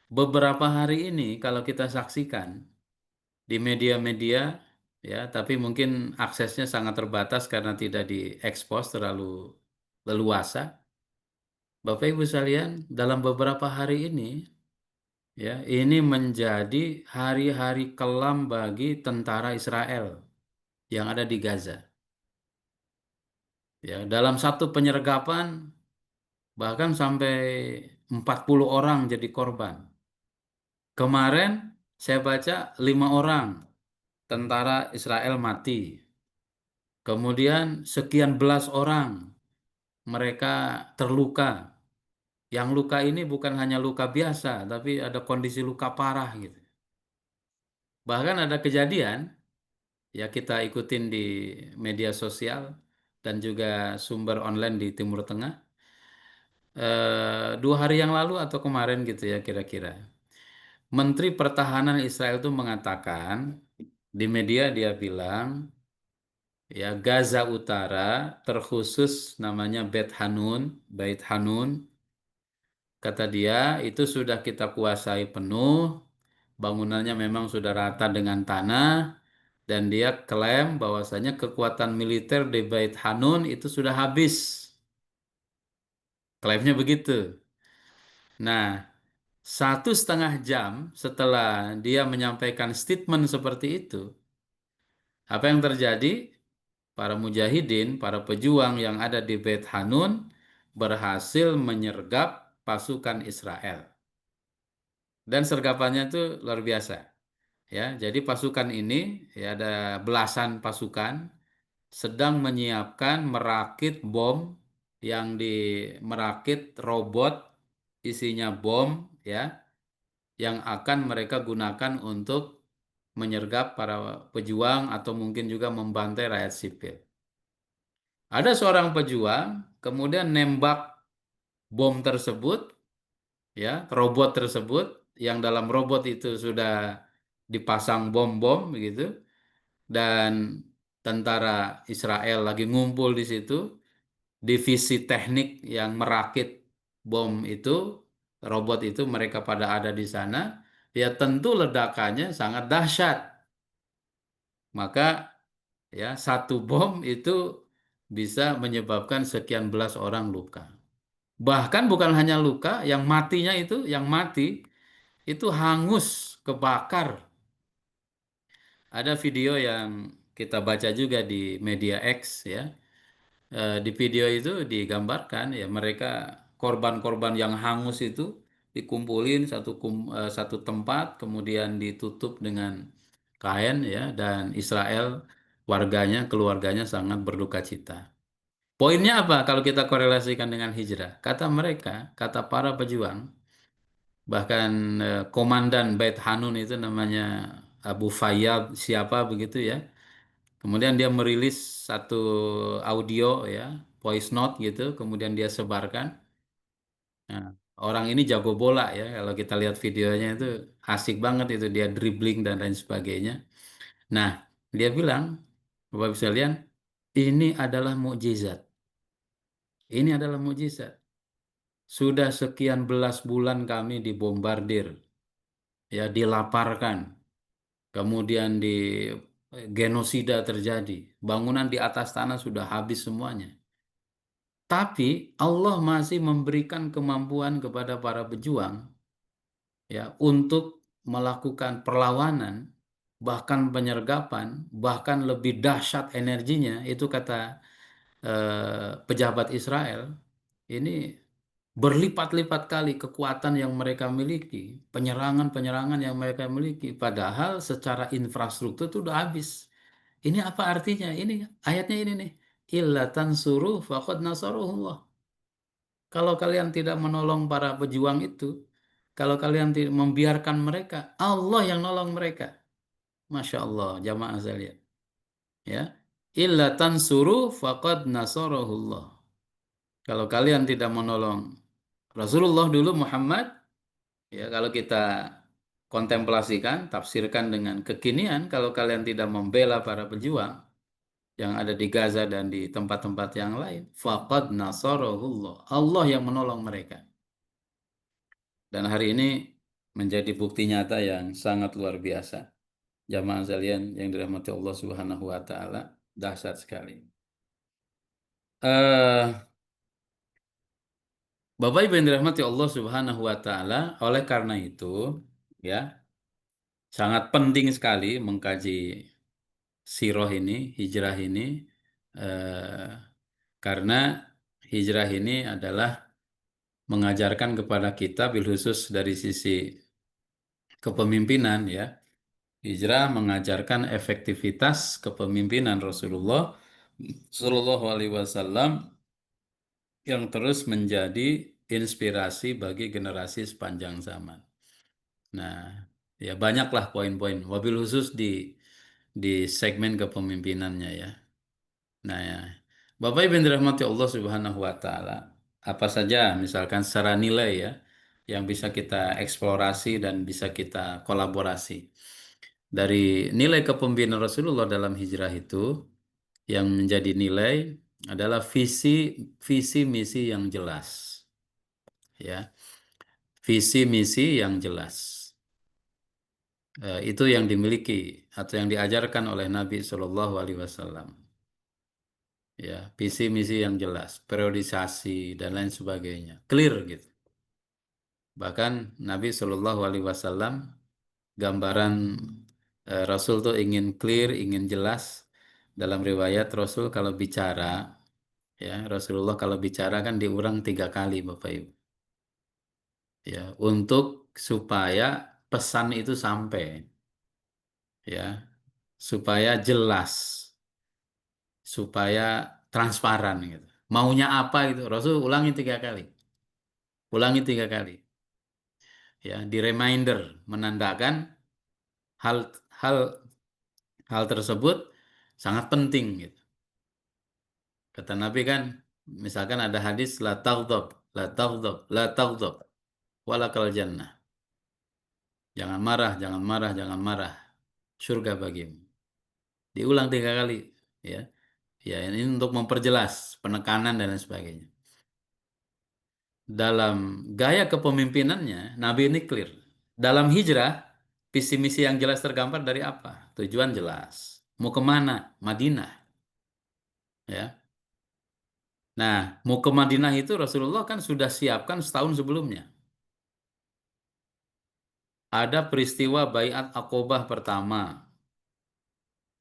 Beberapa hari ini kalau kita saksikan di media-media, ya, tapi mungkin aksesnya sangat terbatas karena tidak diekspos terlalu leluasa. Bapak Ibu sekalian, dalam beberapa hari ini, ya, ini menjadi hari-hari kelam bagi tentara Israel yang ada di Gaza. Ya, dalam satu penyergapan bahkan sampai 40 orang jadi korban. Kemarin saya baca 5 orang tentara Israel mati. Kemudian sekian belas orang mereka terluka. Yang luka ini bukan hanya luka biasa, tapi ada kondisi luka parah gitu. Bahkan ada kejadian, ya kita ikutin di media sosial dan juga sumber online di Timur Tengah. 2 hari yang lalu atau kemarin gitu ya kira-kira. Menteri Pertahanan Israel itu mengatakan di media dia bilang ya Gaza Utara terkhusus namanya Beit Hanun, kata dia itu sudah kita kuasai penuh, bangunannya memang sudah rata dengan tanah dan dia klaim bahwasanya kekuatan militer di Beit Hanun itu sudah habis. Klaimnya begitu. Nah, 1,5 jam setelah dia menyampaikan statement seperti itu, apa yang terjadi? Para mujahidin, para pejuang yang ada di Beit Hanun berhasil menyergap pasukan Israel. Dan sergapannya itu luar biasa. Ya, jadi pasukan ini ya ada belasan pasukan sedang menyiapkan merakit bom yang merakit robot isinya bom ya yang akan mereka gunakan untuk menyergap para pejuang atau mungkin juga membantai rakyat sipil. Ada seorang pejuang kemudian nembak bom tersebut, ya, robot tersebut yang dalam robot itu sudah dipasang bom-bom begitu dan tentara Israel lagi ngumpul di situ, divisi teknik yang merakit bom itu, robot itu mereka pada ada di sana, ya tentu ledakannya sangat dahsyat. Maka ya satu bom itu bisa menyebabkan sekian belas orang luka. Bahkan bukan hanya luka, yang matinya itu, yang mati itu hangus, kebakar. Ada video yang kita baca juga di media X ya. Di video itu digambarkan ya mereka korban-korban yang hangus itu dikumpulin satu tempat, kemudian ditutup dengan kain ya dan Israel warganya, keluarganya sangat berduka cita. Poinnya apa kalau kita korelasikan dengan hijrah? Kata mereka, kata para pejuang, bahkan komandan Beit Hanun itu namanya Abu Fayyad siapa begitu ya. Kemudian dia merilis satu audio ya, voice note gitu, kemudian dia sebarkan. Nah, orang ini jago bola ya, kalau kita lihat videonya itu asik banget itu dia dribbling dan lain sebagainya. Nah, dia bilang, Bapak bisa lihat, ini adalah mukjizat. Ini adalah mukjizat. Sudah sekian belas bulan kami dibombardir, ya dilaparkan, kemudian di genosida terjadi, bangunan di atas tanah sudah habis semuanya. Tapi Allah masih memberikan kemampuan kepada para pejuang ya untuk melakukan perlawanan, bahkan penyergapan, bahkan lebih dahsyat energinya, itu kata pejabat Israel, ini berlipat-lipat kali kekuatan yang mereka miliki, penyerangan-penyerangan yang mereka miliki, padahal secara infrastruktur itu udah habis. Ini apa artinya? Ini ayatnya ini nih. Illa tansuru faqad nasaruhullah. Kalau kalian tidak menolong para pejuang itu, kalau kalian tidak membiarkan mereka, Allah yang nolong mereka. Masya Allah, jamaah sekalian. Ya, illa tansuru faqad nasarahullah. Kalau kalian tidak menolong Rasulullah dulu Muhammad, ya kalau kita kontemplasikan, tafsirkan dengan kekinian, kalau kalian tidak membela para pejuang yang ada di Gaza dan di tempat-tempat yang lain, faqad nasarahullah. Allah yang menolong mereka. Dan hari ini menjadi bukti nyata yang sangat luar biasa. Jamaah sekalian yang dirahmati Allah Subhanahu wa taala, dahsyat sekali. Bapak Ibu yang dirahmati Allah Subhanahu wa taala, oleh karena itu ya, sangat penting sekali mengkaji sirah ini, hijrah ini eh, karena hijrah ini adalah mengajarkan kepada kita bil khusus dari sisi kepemimpinan ya. Hijrah mengajarkan efektivitas kepemimpinan Rasulullah Shallallahu Alaihi Wasallam yang terus menjadi inspirasi bagi generasi sepanjang zaman. Nah, ya banyaklah poin-poin, wabil khusus di segmen kepemimpinannya ya. Nah, ya. Bapak Ibu yang dirahmati Allah Subhanahu wa taala, apa saja misalkan secara nilai ya yang bisa kita eksplorasi dan bisa kita kolaborasi. Dari nilai kepemimpinan Rasulullah dalam hijrah itu yang menjadi nilai adalah visi misi yang jelas. Ya. Visi misi yang jelas. Itu yang dimiliki atau yang diajarkan oleh Nabi Shallallahu Alaihi Wasallam. Ya, visi misi yang jelas, periodisasi dan lain sebagainya, clear gitu. Bahkan Nabi Shallallahu Alaihi Wasallam gambaran Rasul tuh ingin clear, ingin jelas. Dalam riwayat Rasul kalau bicara, ya Rasulullah kalau bicara kan diulang 3 kali, Bapak Ibu. Ya, untuk supaya pesan itu sampai, ya, supaya jelas, supaya transparan gitu. Maunya apa itu? Rasul ulangi 3 kali, ulangi 3 kali. Ya, di reminder menandakan hal hal hal tersebut sangat penting gitu. Kata Nabi kan, misalkan ada hadis la taghdab, la taghdab, la taghdab, walakal jannah. Jangan marah, jangan marah, jangan marah. Surga bagimu. Diulang 3 kali, ya. Ya, ini untuk memperjelas penekanan dan lain sebagainya. Dalam gaya kepemimpinannya, Nabi ini clear. Dalam hijrah, visi misi yang jelas tergambar dari apa? Tujuan jelas. Mau kemana? Madinah. Ya. Nah, mau ke Madinah itu Rasulullah kan sudah siapkan setahun sebelumnya. Ada peristiwa Baiat Aqobah pertama.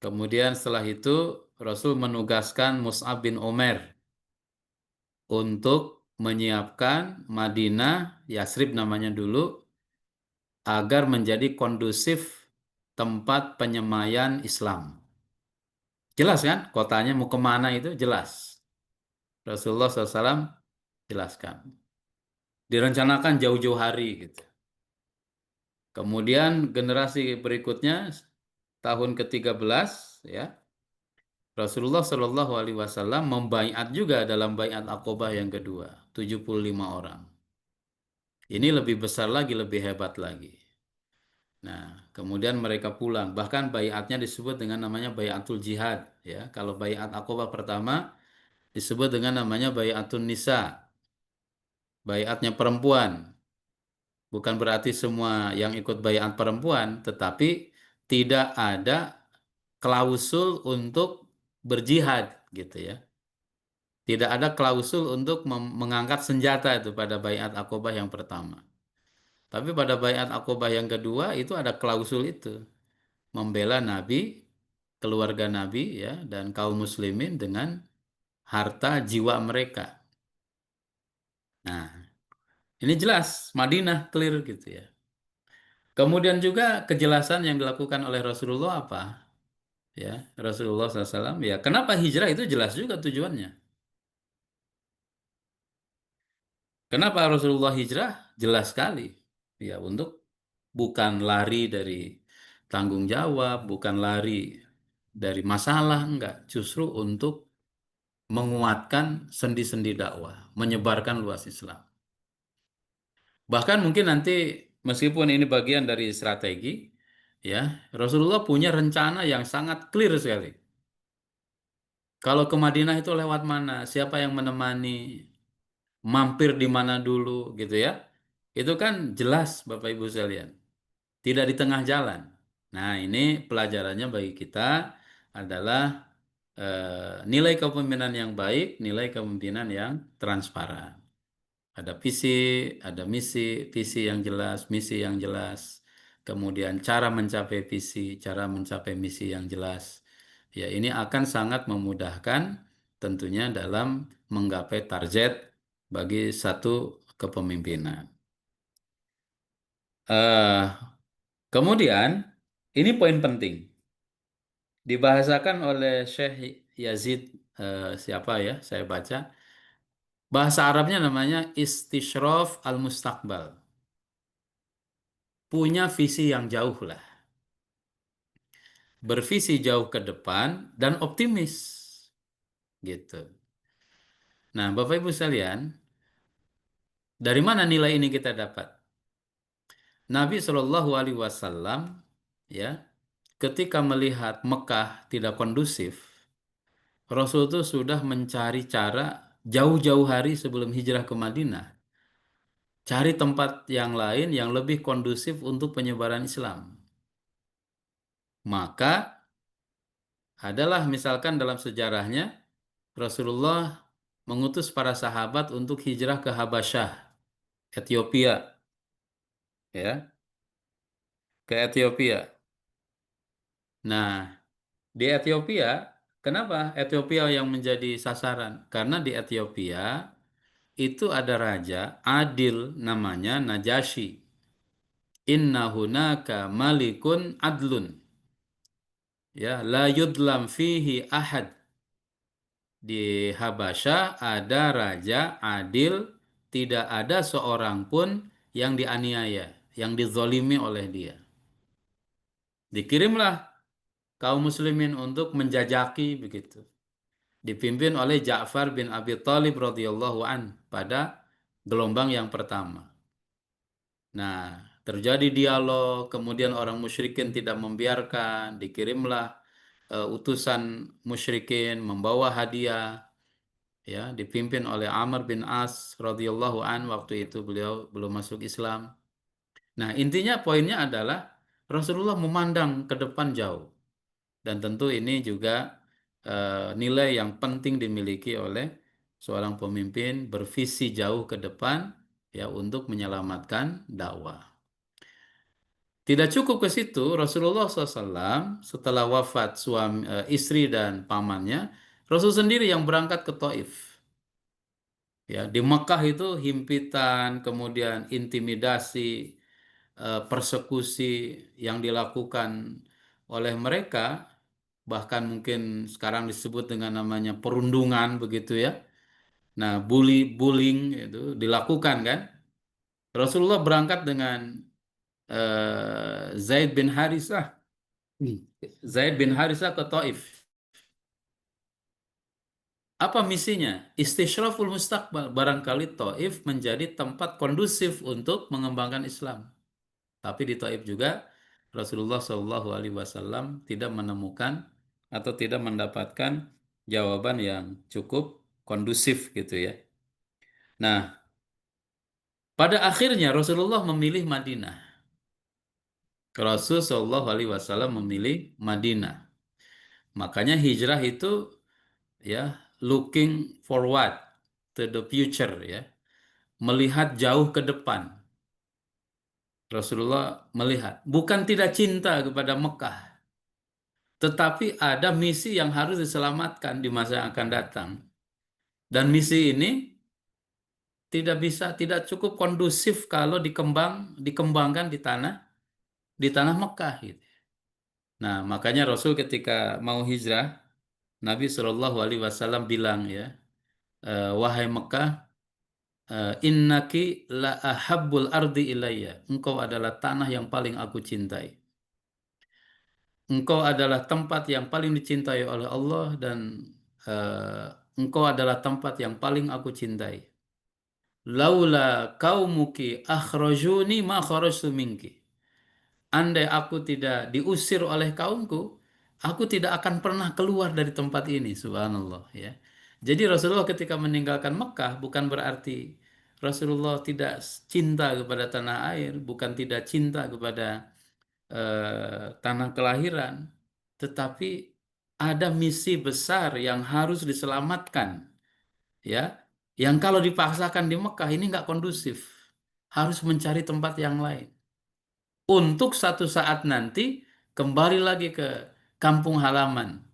Kemudian setelah itu Rasul menugaskan Mus'ab bin Umair untuk menyiapkan Madinah, Yasrib namanya dulu, agar menjadi kondusif tempat penyemayan Islam. Jelas kan? Kotanya mau kemana itu jelas. Rasulullah SAW jelaskan. Direncanakan jauh-jauh hari gitu. Kemudian generasi berikutnya tahun ke-13 ya. Rasulullah Shallallahu Alaihi Wasallam membaiat juga dalam baiat Aqobah yang kedua, 75 orang. Ini lebih besar lagi, lebih hebat lagi. Nah, kemudian mereka pulang. Bahkan baiatnya disebut dengan namanya baiatul jihad. Ya, kalau baiat Aqobah pertama disebut dengan namanya baiatun nisa, baiatnya perempuan. Bukan berarti semua yang ikut baiat perempuan, tetapi tidak ada klausul untuk berjihad, gitu ya. Tidak ada klausul untuk mengangkat senjata itu pada baiat Aqobah yang pertama. Tapi pada baiat Aqobah yang kedua itu ada klausul itu. Membela Nabi, keluarga Nabi ya, dan kaum muslimin dengan harta jiwa mereka. Nah, ini jelas Madinah clear gitu ya. Kemudian juga kejelasan yang dilakukan oleh Rasulullah apa? Ya, Rasulullah SAW ya, kenapa hijrah itu jelas juga tujuannya. Kenapa Rasulullah hijrah? Jelas sekali. Ya, untuk bukan lari dari tanggung jawab, bukan lari dari masalah, enggak. Justru untuk menguatkan sendi-sendi dakwah, menyebarkan luas Islam. Bahkan mungkin nanti meskipun ini bagian dari strategi, ya, Rasulullah punya rencana yang sangat clear sekali. Kalau ke Madinah itu lewat mana? Siapa yang menemani? Mampir di mana dulu gitu ya. Itu kan jelas Bapak Ibu sekalian. Tidak di tengah jalan. Nah, ini pelajarannya bagi kita adalah nilai kepemimpinan yang baik, nilai kepemimpinan yang transparan. Ada visi, ada misi, visi yang jelas, misi yang jelas. Kemudian cara mencapai visi, cara mencapai misi yang jelas. Ya, ini akan sangat memudahkan tentunya dalam menggapai target bagi satu kepemimpinan. Eh, Kemudian, ini poin penting. Dibahasakan oleh Syekh Yazid, siapa ya, saya baca. Bahasa Arabnya namanya Istishraf al-Mustaqbal. Punya visi yang jauh lah. Bervisi jauh ke depan dan optimis. Gitu. Nah, Bapak Ibu sekalian, dari mana nilai ini kita dapat? Nabi Shallallahu Alaihi Wasallam, ya, ketika melihat Mekah tidak kondusif, Rasul itu sudah mencari cara jauh-jauh hari sebelum hijrah ke Madinah, cari tempat yang lain yang lebih kondusif untuk penyebaran Islam. Maka adalah misalkan dalam sejarahnya Rasulullah mengutus para sahabat untuk hijrah ke Habasyah, Ethiopia, ya, ke Ethiopia. Nah, di Ethiopia, kenapa Ethiopia yang menjadi sasaran? Karena di Ethiopia itu ada raja adil namanya Najasyi. Inna hunaka malikun adlun. Ya, la yudlam fihi ahad. Di Habasyah ada raja adil, tidak ada seorang pun yang dianiaya, yang dizolimi oleh dia. Dikirimlah kaum muslimin untuk menjajaki begitu. Dipimpin oleh Ja'far bin Abi Thalib radhiyallahu an pada gelombang yang pertama. Nah, terjadi dialog, kemudian orang musyrikin tidak membiarkan, dikirimlah utusan musyrikin membawa hadiah, ya, dipimpin oleh Amr bin As radhiyallahu an, waktu itu beliau belum masuk Islam. Nah, intinya poinnya adalah Rasulullah memandang ke depan jauh. Dan tentu ini juga nilai yang penting dimiliki oleh seorang pemimpin, bervisi jauh ke depan ya untuk menyelamatkan dakwah. Tidak cukup ke situ, Rasulullah SAW setelah wafat suami, istri dan pamannya, Rasul sendiri yang berangkat ke Taif. Ya, di Mekah itu himpitan, kemudian intimidasi, persekusi yang dilakukan oleh mereka, bahkan mungkin sekarang disebut dengan namanya perundungan begitu ya. Nah, bullying itu dilakukan kan. Rasulullah berangkat dengan Zaid bin Harisah. Zaid bin Harisah ke Taif. Apa misinya? Istishraful mustaqbal. Barangkali Taif menjadi tempat kondusif untuk mengembangkan Islam. Tapi di Taif juga Rasulullah Shallallahu Alaihi Wasallam tidak menemukan atau tidak mendapatkan jawaban yang cukup kondusif gitu ya. Nah, pada akhirnya Rasulullah memilih Madinah. Rasul Shallallahu Alaihi Wasallam memilih Madinah. Makanya hijrah itu ya looking forward to the future ya, melihat jauh ke depan. Rasulullah melihat, bukan tidak cinta kepada Mekah, tetapi ada misi yang harus diselamatkan di masa yang akan datang. Dan misi ini tidak cukup kondusif kalau dikembangkan di tanah Mekah gitu. Nah, makanya Rasul ketika mau hijrah, Nabi Shallallahu Alaihi Wasallam bilang ya, wahai Mekah, innaki la ahabbul ardi ilayya. Engkau adalah tanah yang paling aku cintai. Engkau adalah tempat yang paling dicintai oleh Allah dan eh, engkau adalah tempat yang paling aku cintai. Laula qaumuki akhrajuni ma kharajtu minki. Andai aku tidak diusir oleh kaumku, aku tidak akan pernah keluar dari tempat ini, subhanallah ya. Jadi Rasulullah ketika meninggalkan Mekah bukan berarti Rasulullah tidak cinta kepada tanah air, bukan tidak cinta kepada tanah kelahiran, tetapi ada misi besar yang harus diselamatkan, ya. Yang kalau dipaksakan di Mekah ini nggak kondusif, harus mencari tempat yang lain untuk satu saat nanti kembali lagi ke kampung halaman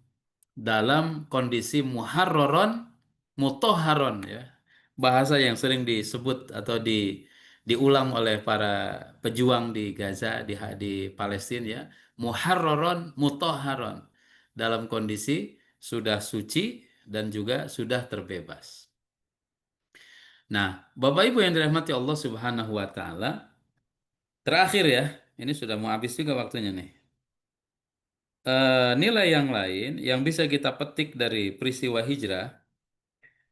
dalam kondisi muharroron mutoharon ya, bahasa yang sering disebut atau diulang oleh para pejuang di Gaza di Palestina ya, muharroron mutoharon, dalam kondisi sudah suci dan juga sudah terbebas. Nah, Bapak Ibu yang dirahmati Allah Subhanahu wa taala, terakhir ya, ini sudah mau habis juga waktunya nih. Nilai yang lain yang bisa kita petik dari peristiwa hijrah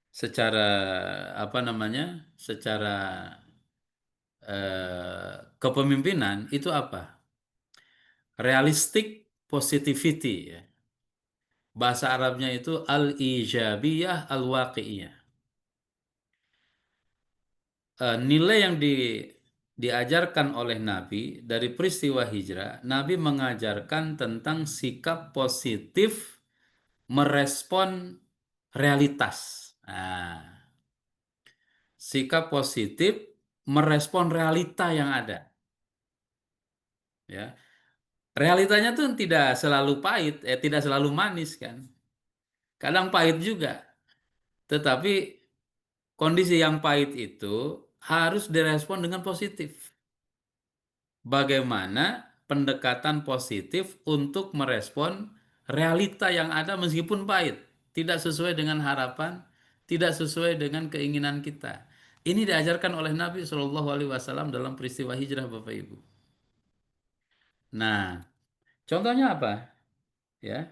secara apa namanya, secara kepemimpinan itu apa? Realistic positivity ya. Bahasa Arabnya itu al-ijabiyah al-waqi'iyah. Nilai yang diajarkan oleh Nabi dari peristiwa hijrah, Nabi mengajarkan tentang sikap positif merespon realitas. Nah, sikap positif merespon realita yang ada. Ya, realitanya tuh tidak selalu pahit, tidak selalu manis kan. Kadang pahit juga. Tetapi kondisi yang pahit itu harus direspon dengan positif. Bagaimana pendekatan positif untuk merespon realita yang ada meskipun pahit, tidak sesuai dengan harapan, tidak sesuai dengan keinginan kita. Ini diajarkan oleh Nabi Shallallahu Alaihi Wasallam dalam peristiwa hijrah, Bapak Ibu. Nah, contohnya apa? Ya,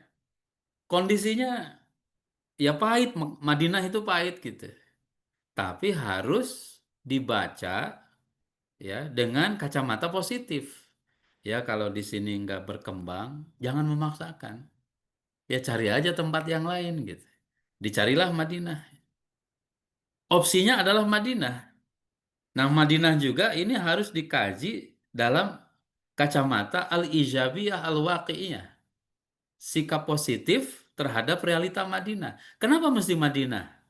kondisinya ya pahit, Madinah itu pahit gitu. Tapi harus dibaca ya dengan kacamata positif. Ya, kalau di sini nggak berkembang, jangan memaksakan. Ya cari aja tempat yang lain gitu. Dicarilah Madinah. Opsinya adalah Madinah. Nah, Madinah juga ini harus dikaji dalam kacamata al-ijabiyah al-waqi'iyah. Sikap positif terhadap realita Madinah. Kenapa mesti Madinah?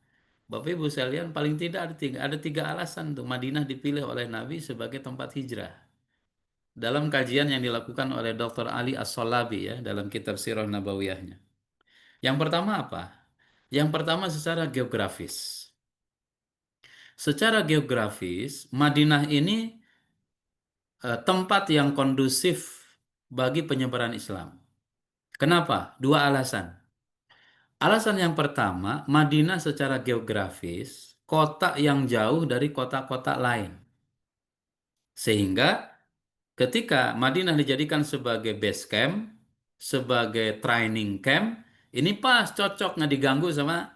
Bapak Ibu sekalian, paling tidak ada tiga alasan untuk Madinah dipilih oleh Nabi sebagai tempat hijrah. Dalam kajian yang dilakukan oleh Dr. Ali As-Salabi ya, dalam kitab Sirah Nabawiyahnya. Yang pertama apa? Yang pertama secara geografis. Secara geografis, Madinah ini tempat yang kondusif bagi penyebaran Islam. Kenapa? Dua alasan. Alasan yang pertama, Madinah secara geografis, kota yang jauh dari kota-kota lain. Sehingga ketika Madinah dijadikan sebagai base camp, sebagai training camp, ini pas cocok nggak diganggu sama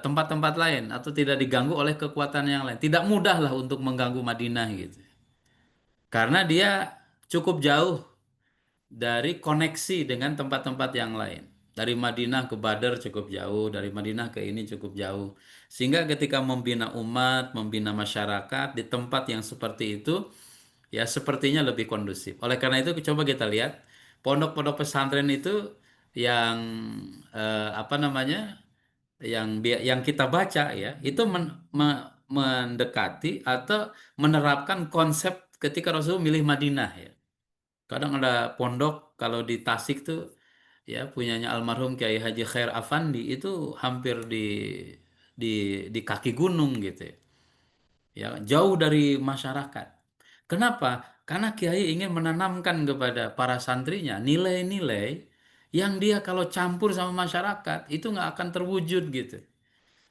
tempat-tempat lain atau tidak diganggu oleh kekuatan yang lain. Tidak mudah lah untuk mengganggu Madinah gitu. Karena dia cukup jauh dari koneksi dengan tempat-tempat yang lain. Dari Madinah ke Badr cukup jauh, dari Madinah ke ini cukup jauh. Sehingga ketika membina umat, membina masyarakat di tempat yang seperti itu, ya sepertinya lebih kondusif. Oleh karena itu coba kita lihat pondok-pondok pesantren itu yang apa namanya, yang kita baca ya itu mendekati atau menerapkan konsep ketika Rasul milih Madinah ya. Kadang ada pondok kalau di Tasik tuh ya punyanya almarhum Kiai Haji Khair Afandi itu hampir di di kaki gunung gitu ya. Ya, jauh dari masyarakat. Kenapa? Karena Kiai ingin menanamkan kepada para santrinya nilai-nilai yang dia kalau campur sama masyarakat itu nggak akan terwujud gitu.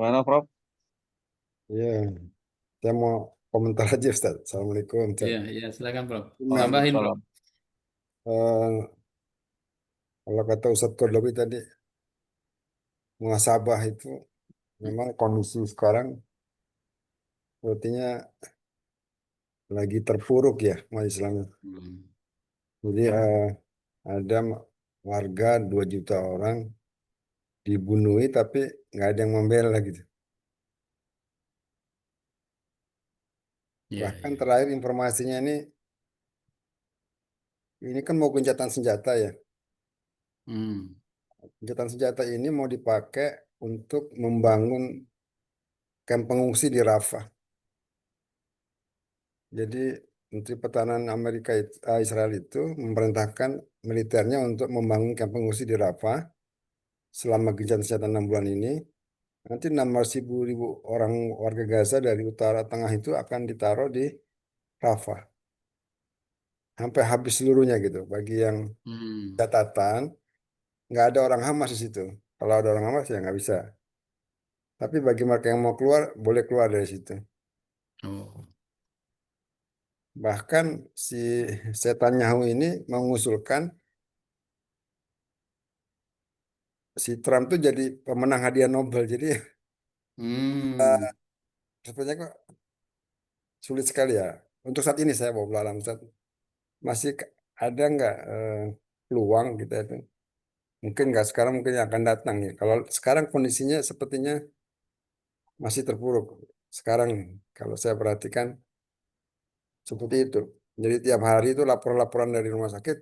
Mana, Prof? Iya, saya mau komentar aja Ustaz. Assalamualaikum Ustaz. Iya, iya, silakan, Prof. Nah, Tambahin, Prof. Waalaikumsalam. eh, kalau kata Ustaz Kordowi tadi, muhasabah itu memang kondisi sekarang sepertinya lagi terpuruk ya umat Islam. Hmm. Jadi ada warga 2 juta orang dibunuhi tapi nggak ada yang membela gitu. Iya, Bahkan iya. terakhir informasinya ini kan mau gencatan senjata ya. Hmm. Gencatan senjata ini mau dipakai untuk membangun kamp pengungsi di Rafah. Jadi Menteri Pertahanan Israel itu memerintahkan militernya untuk membangun kamp pengungsi di Rafah selama gencatan senjata 6 bulan ini. Nanti 600.000 orang warga Gaza dari utara tengah itu akan ditaruh di Rafah sampai habis seluruhnya gitu. Bagi yang Hmm. catatan nggak ada orang Hamas di situ. Kalau ada orang Hamas ya nggak bisa. Tapi bagi mereka yang mau keluar boleh keluar dari situ. Oh. Bahkan si Netanyahu ini mengusulkan si Trump tuh jadi pemenang hadiah Nobel. Jadi Hmm. sepertinya kok sulit sekali ya. Untuk saat ini saya mau alam Ustaz, masih ada nggak peluang kita itu? Mungkin nggak sekarang, mungkin yang akan datang ya. Kalau sekarang kondisinya sepertinya masih terpuruk. Sekarang kalau saya perhatikan seperti itu. Jadi tiap hari itu laporan-laporan dari rumah sakit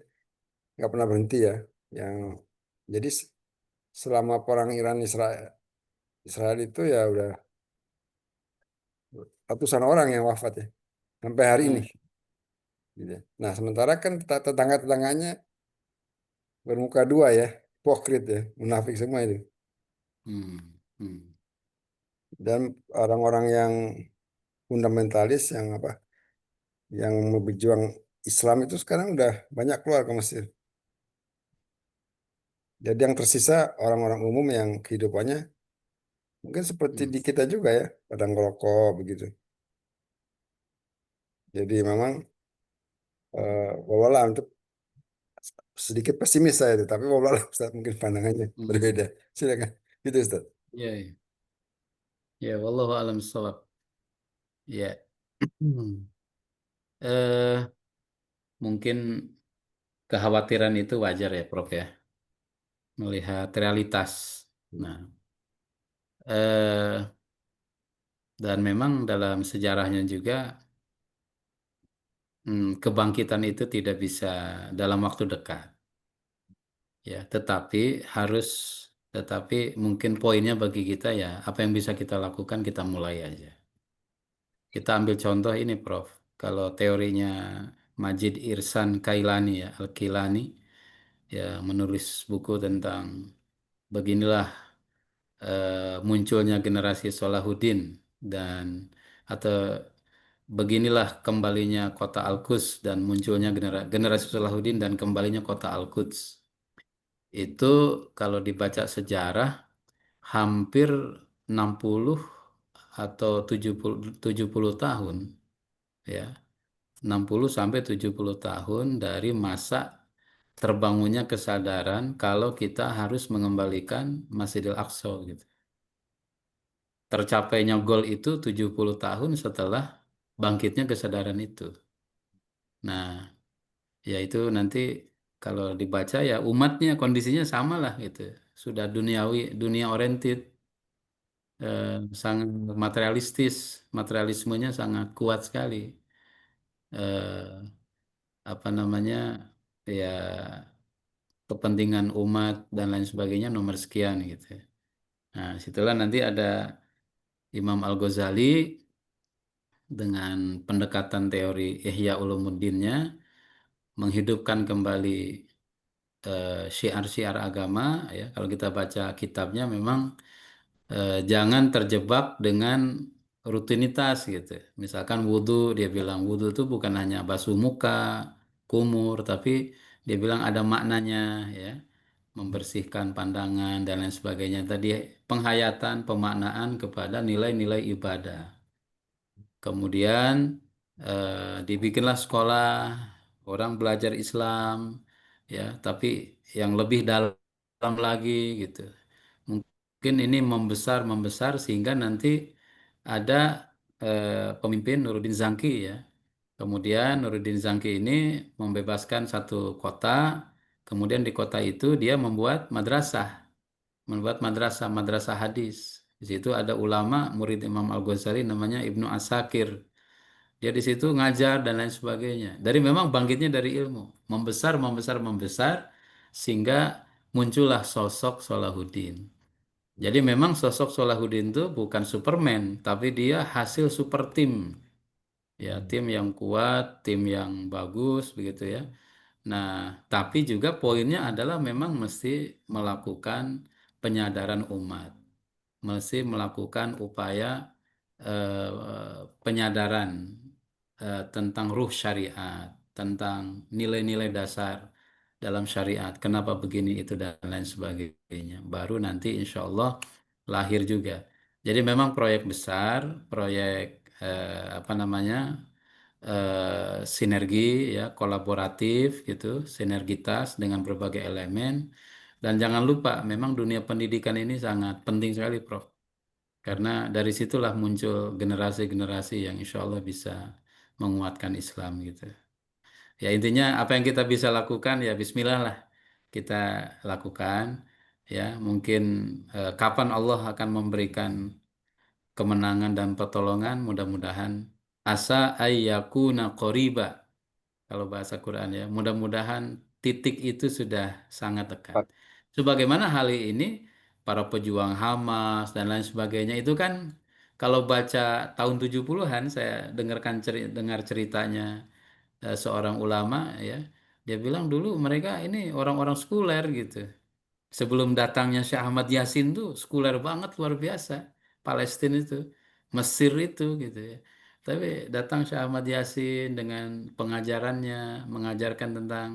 nggak pernah berhenti ya. Yang jadi selama perang Iran Israel Israel itu ya udah ratusan orang yang wafat ya sampai hari ini. Hmm. Gitu. Nah sementara kan tetangga-tetangganya bermuka dua ya, hipokrit ya, munafik semua itu. Hmm. Hmm. Dan orang-orang yang fundamentalis yang apa, yang berjuang Islam itu sekarang udah banyak keluar ke Mesir. Jadi yang tersisa orang-orang umum yang kehidupannya mungkin seperti Hmm. di kita juga ya, pada ngerokok begitu. Jadi memang walau untuk sedikit pesimis saya itu, tapi walau Ustaz mungkin pandangannya Hmm. berbeda. Silakan. Gitu Ustaz. Iya, iya. Ya, wallahu alam shawab. Ya. Hmm. Eh, Mungkin kekhawatiran itu wajar ya, Prof ya, melihat realitas. Nah, eh, dan memang dalam sejarahnya juga kebangkitan itu tidak bisa dalam waktu dekat, ya. Harus, tetapi mungkin poinnya bagi kita ya, apa yang bisa kita lakukan kita mulai aja. Kita ambil contoh ini, Prof. Kalau teorinya Majid Irsan Kailani ya, Al-Kilani, ya menulis buku tentang beginilah munculnya generasi Salahuddin dan atau beginilah kembalinya kota Al-Quds dan munculnya generasi Salahuddin dan kembalinya kota Al-Quds. Itu kalau dibaca sejarah hampir 60 atau 70 tahun ya. 60 sampai 70 tahun dari masa terbangunnya kesadaran kalau kita harus mengembalikan Masjidil Aqsa gitu. Tercapainya goal itu 70 tahun setelah bangkitnya kesadaran itu. Nah, ya itu nanti kalau dibaca ya umatnya kondisinya sama lah gitu. Sudah duniawi, dunia oriented, sangat materialistis, materialismenya sangat kuat sekali. Eh, Apa namanya? Ya kepentingan umat dan lain sebagainya nomor sekian gitu. Nah, situlah nanti ada Imam Al-Ghazali dengan pendekatan teori Ihya Ulumuddinnya menghidupkan kembali syiar-syiar agama ya. Kalau kita baca kitabnya memang jangan terjebak dengan rutinitas gitu. Misalkan wudhu, dia bilang wudhu itu bukan hanya basuh muka, kumur, tapi dia bilang ada maknanya ya, membersihkan pandangan dan lain sebagainya. Tadi penghayatan, pemaknaan kepada nilai-nilai ibadah. Kemudian dibikinlah sekolah, orang belajar Islam, ya, tapi yang lebih dalam lagi gitu. Mungkin ini membesar sehingga nanti ada pemimpin Nuruddin Zangki ya. Kemudian Nuruddin Zangki ini membebaskan satu kota, kemudian di kota itu dia membuat madrasah hadis. Di situ ada ulama murid Imam Al-Ghazali namanya Ibnu Asakir. Dia di situ ngajar dan lain sebagainya. Dari memang bangkitnya dari ilmu, membesar sehingga muncullah sosok Salahuddin. Jadi memang sosok Salahuddin itu bukan Superman, tapi dia hasil super tim. Ya, tim yang kuat, tim yang bagus begitu ya. Nah, tapi juga poinnya adalah memang mesti melakukan penyadaran umat, mesti melakukan upaya penyadaran tentang ruh syariat, tentang nilai-nilai dasar dalam syariat, kenapa begini itu dan lain sebagainya. Baru nanti insya Allah lahir juga. Jadi memang proyek besar, proyek apa namanya sinergi ya, kolaboratif gitu, sinergitas dengan berbagai elemen. Dan jangan lupa, memang dunia pendidikan ini sangat penting sekali, Prof. Karena dari situlah muncul generasi-generasi yang insya Allah bisa menguatkan Islam gitu. Ya intinya apa yang kita bisa lakukan ya Bismillah lah kita lakukan. Ya mungkin kapan Allah akan memberikan kemenangan dan pertolongan, mudah-mudahan asa ayyakuna qoriba kalau bahasa Quran ya. Mudah-mudahan titik itu sudah sangat dekat. Sebagaimana hal ini para pejuang Hamas dan lain sebagainya itu kan kalau baca tahun 70-an saya dengar ceritanya seorang ulama ya. Dia bilang dulu mereka ini orang-orang sekuler gitu. Sebelum datangnya Syekh Ahmad Yasin tuh sekuler banget luar biasa. Palestina itu, Mesir itu gitu ya. Tapi datang Syekh Ahmad Yasin dengan pengajarannya, mengajarkan tentang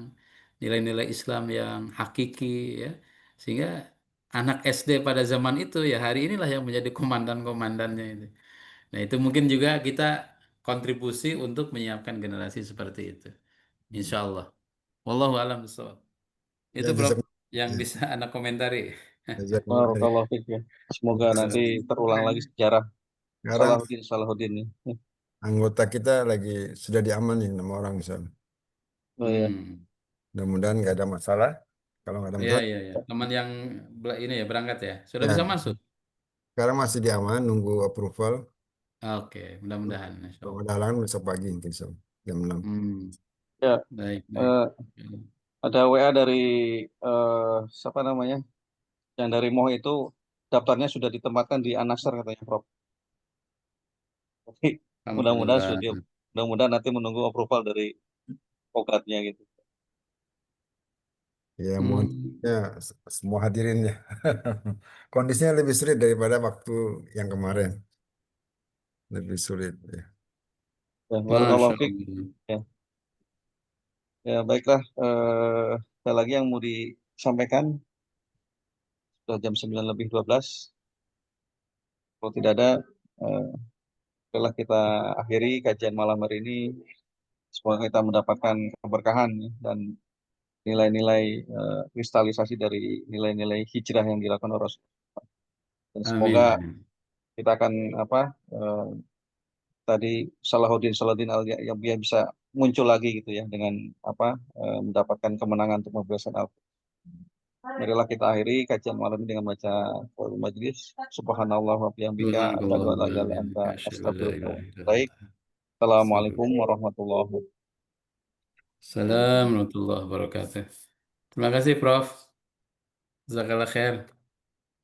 nilai-nilai Islam yang hakiki ya. Sehingga anak SD pada zaman itu ya hari inilah yang menjadi komandan-komandannya itu. Nah, itu mungkin juga kita kontribusi untuk menyiapkan generasi seperti itu. Insya Allah. Wallahu a'lam bishawab. Ya, Itu Prof jazakum- yang ya, bisa Anda komentari. jazakumullah khair. Barakallahu fiik ya. Semoga nanti terulang lagi sejarah Sekarang Salahuddin nih. anggota kita lagi sudah diamanin 6 orang misalnya. Oh ya. Hmm. Mudah-mudahan nggak ada masalah. Kalau nggak ada Iya, masalah, iya, iya. Teman yang ini ya berangkat ya. Sudah ya bisa masuk. sekarang masih diaman nunggu approval. Oke, mudah-mudahan. Insya Kalau Allah. ada halangan besok pagi mungkin jam 6. Hmm. Ya, Baik, baik. eh, ada WA dari siapa namanya? Yang dari Moh itu daftarnya sudah ditempatkan di Anaksar katanya, Prof. Tapi mudah-mudahan Alhamdulillah. mudah-mudahan nanti menunggu approval dari Pokratnya gitu. Ya mohon Hmm. ya semua hadirin ya. Kondisinya lebih sulit daripada waktu yang kemarin. Lebih sulit ya. Ya, Masya barakallahu fiik. Allah. Ya, ya baiklah. Ada lagi yang mau disampaikan? Sudah jam 9 lebih 12. Kalau tidak ada, eh, setelah kita akhiri kajian malam hari ini. Semoga kita mendapatkan keberkahan ya, dan nilai-nilai kristalisasi dari nilai-nilai hijrah yang dilakukan oleh Rasul. Dan Amin, semoga amin. kita akan apa tadi Salahuddin Al yang bisa muncul lagi gitu ya dengan apa mendapatkan kemenangan untuk membebaskan Al. Marilah kita akhiri kajian malam ini dengan baca qaul majlis. Subhanallah wa bihamdika asyhadu an la ilaha illa anta Subhanakallahumma asyhadu an la astaghfiruka wa ilaha atubu illa ilaik. anta. Assalamualaikum Astagfirullah. warahmatullahi wabarakatuh. Assalamualaikum warahmatullahi wabarakatuh. Terima kasih, Prof. Jazakallah khair.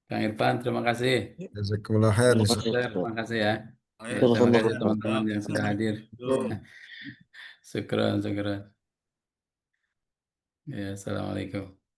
Kang Irfan, terima kasih. Jazakumullah khair. Terima Prof. kasih. Terima kasih ya. Ya, terima Sama-sama. kasih teman-teman yang sudah hadir. Assalamualaikum. Syukran, syukran. Ya, assalamualaikum.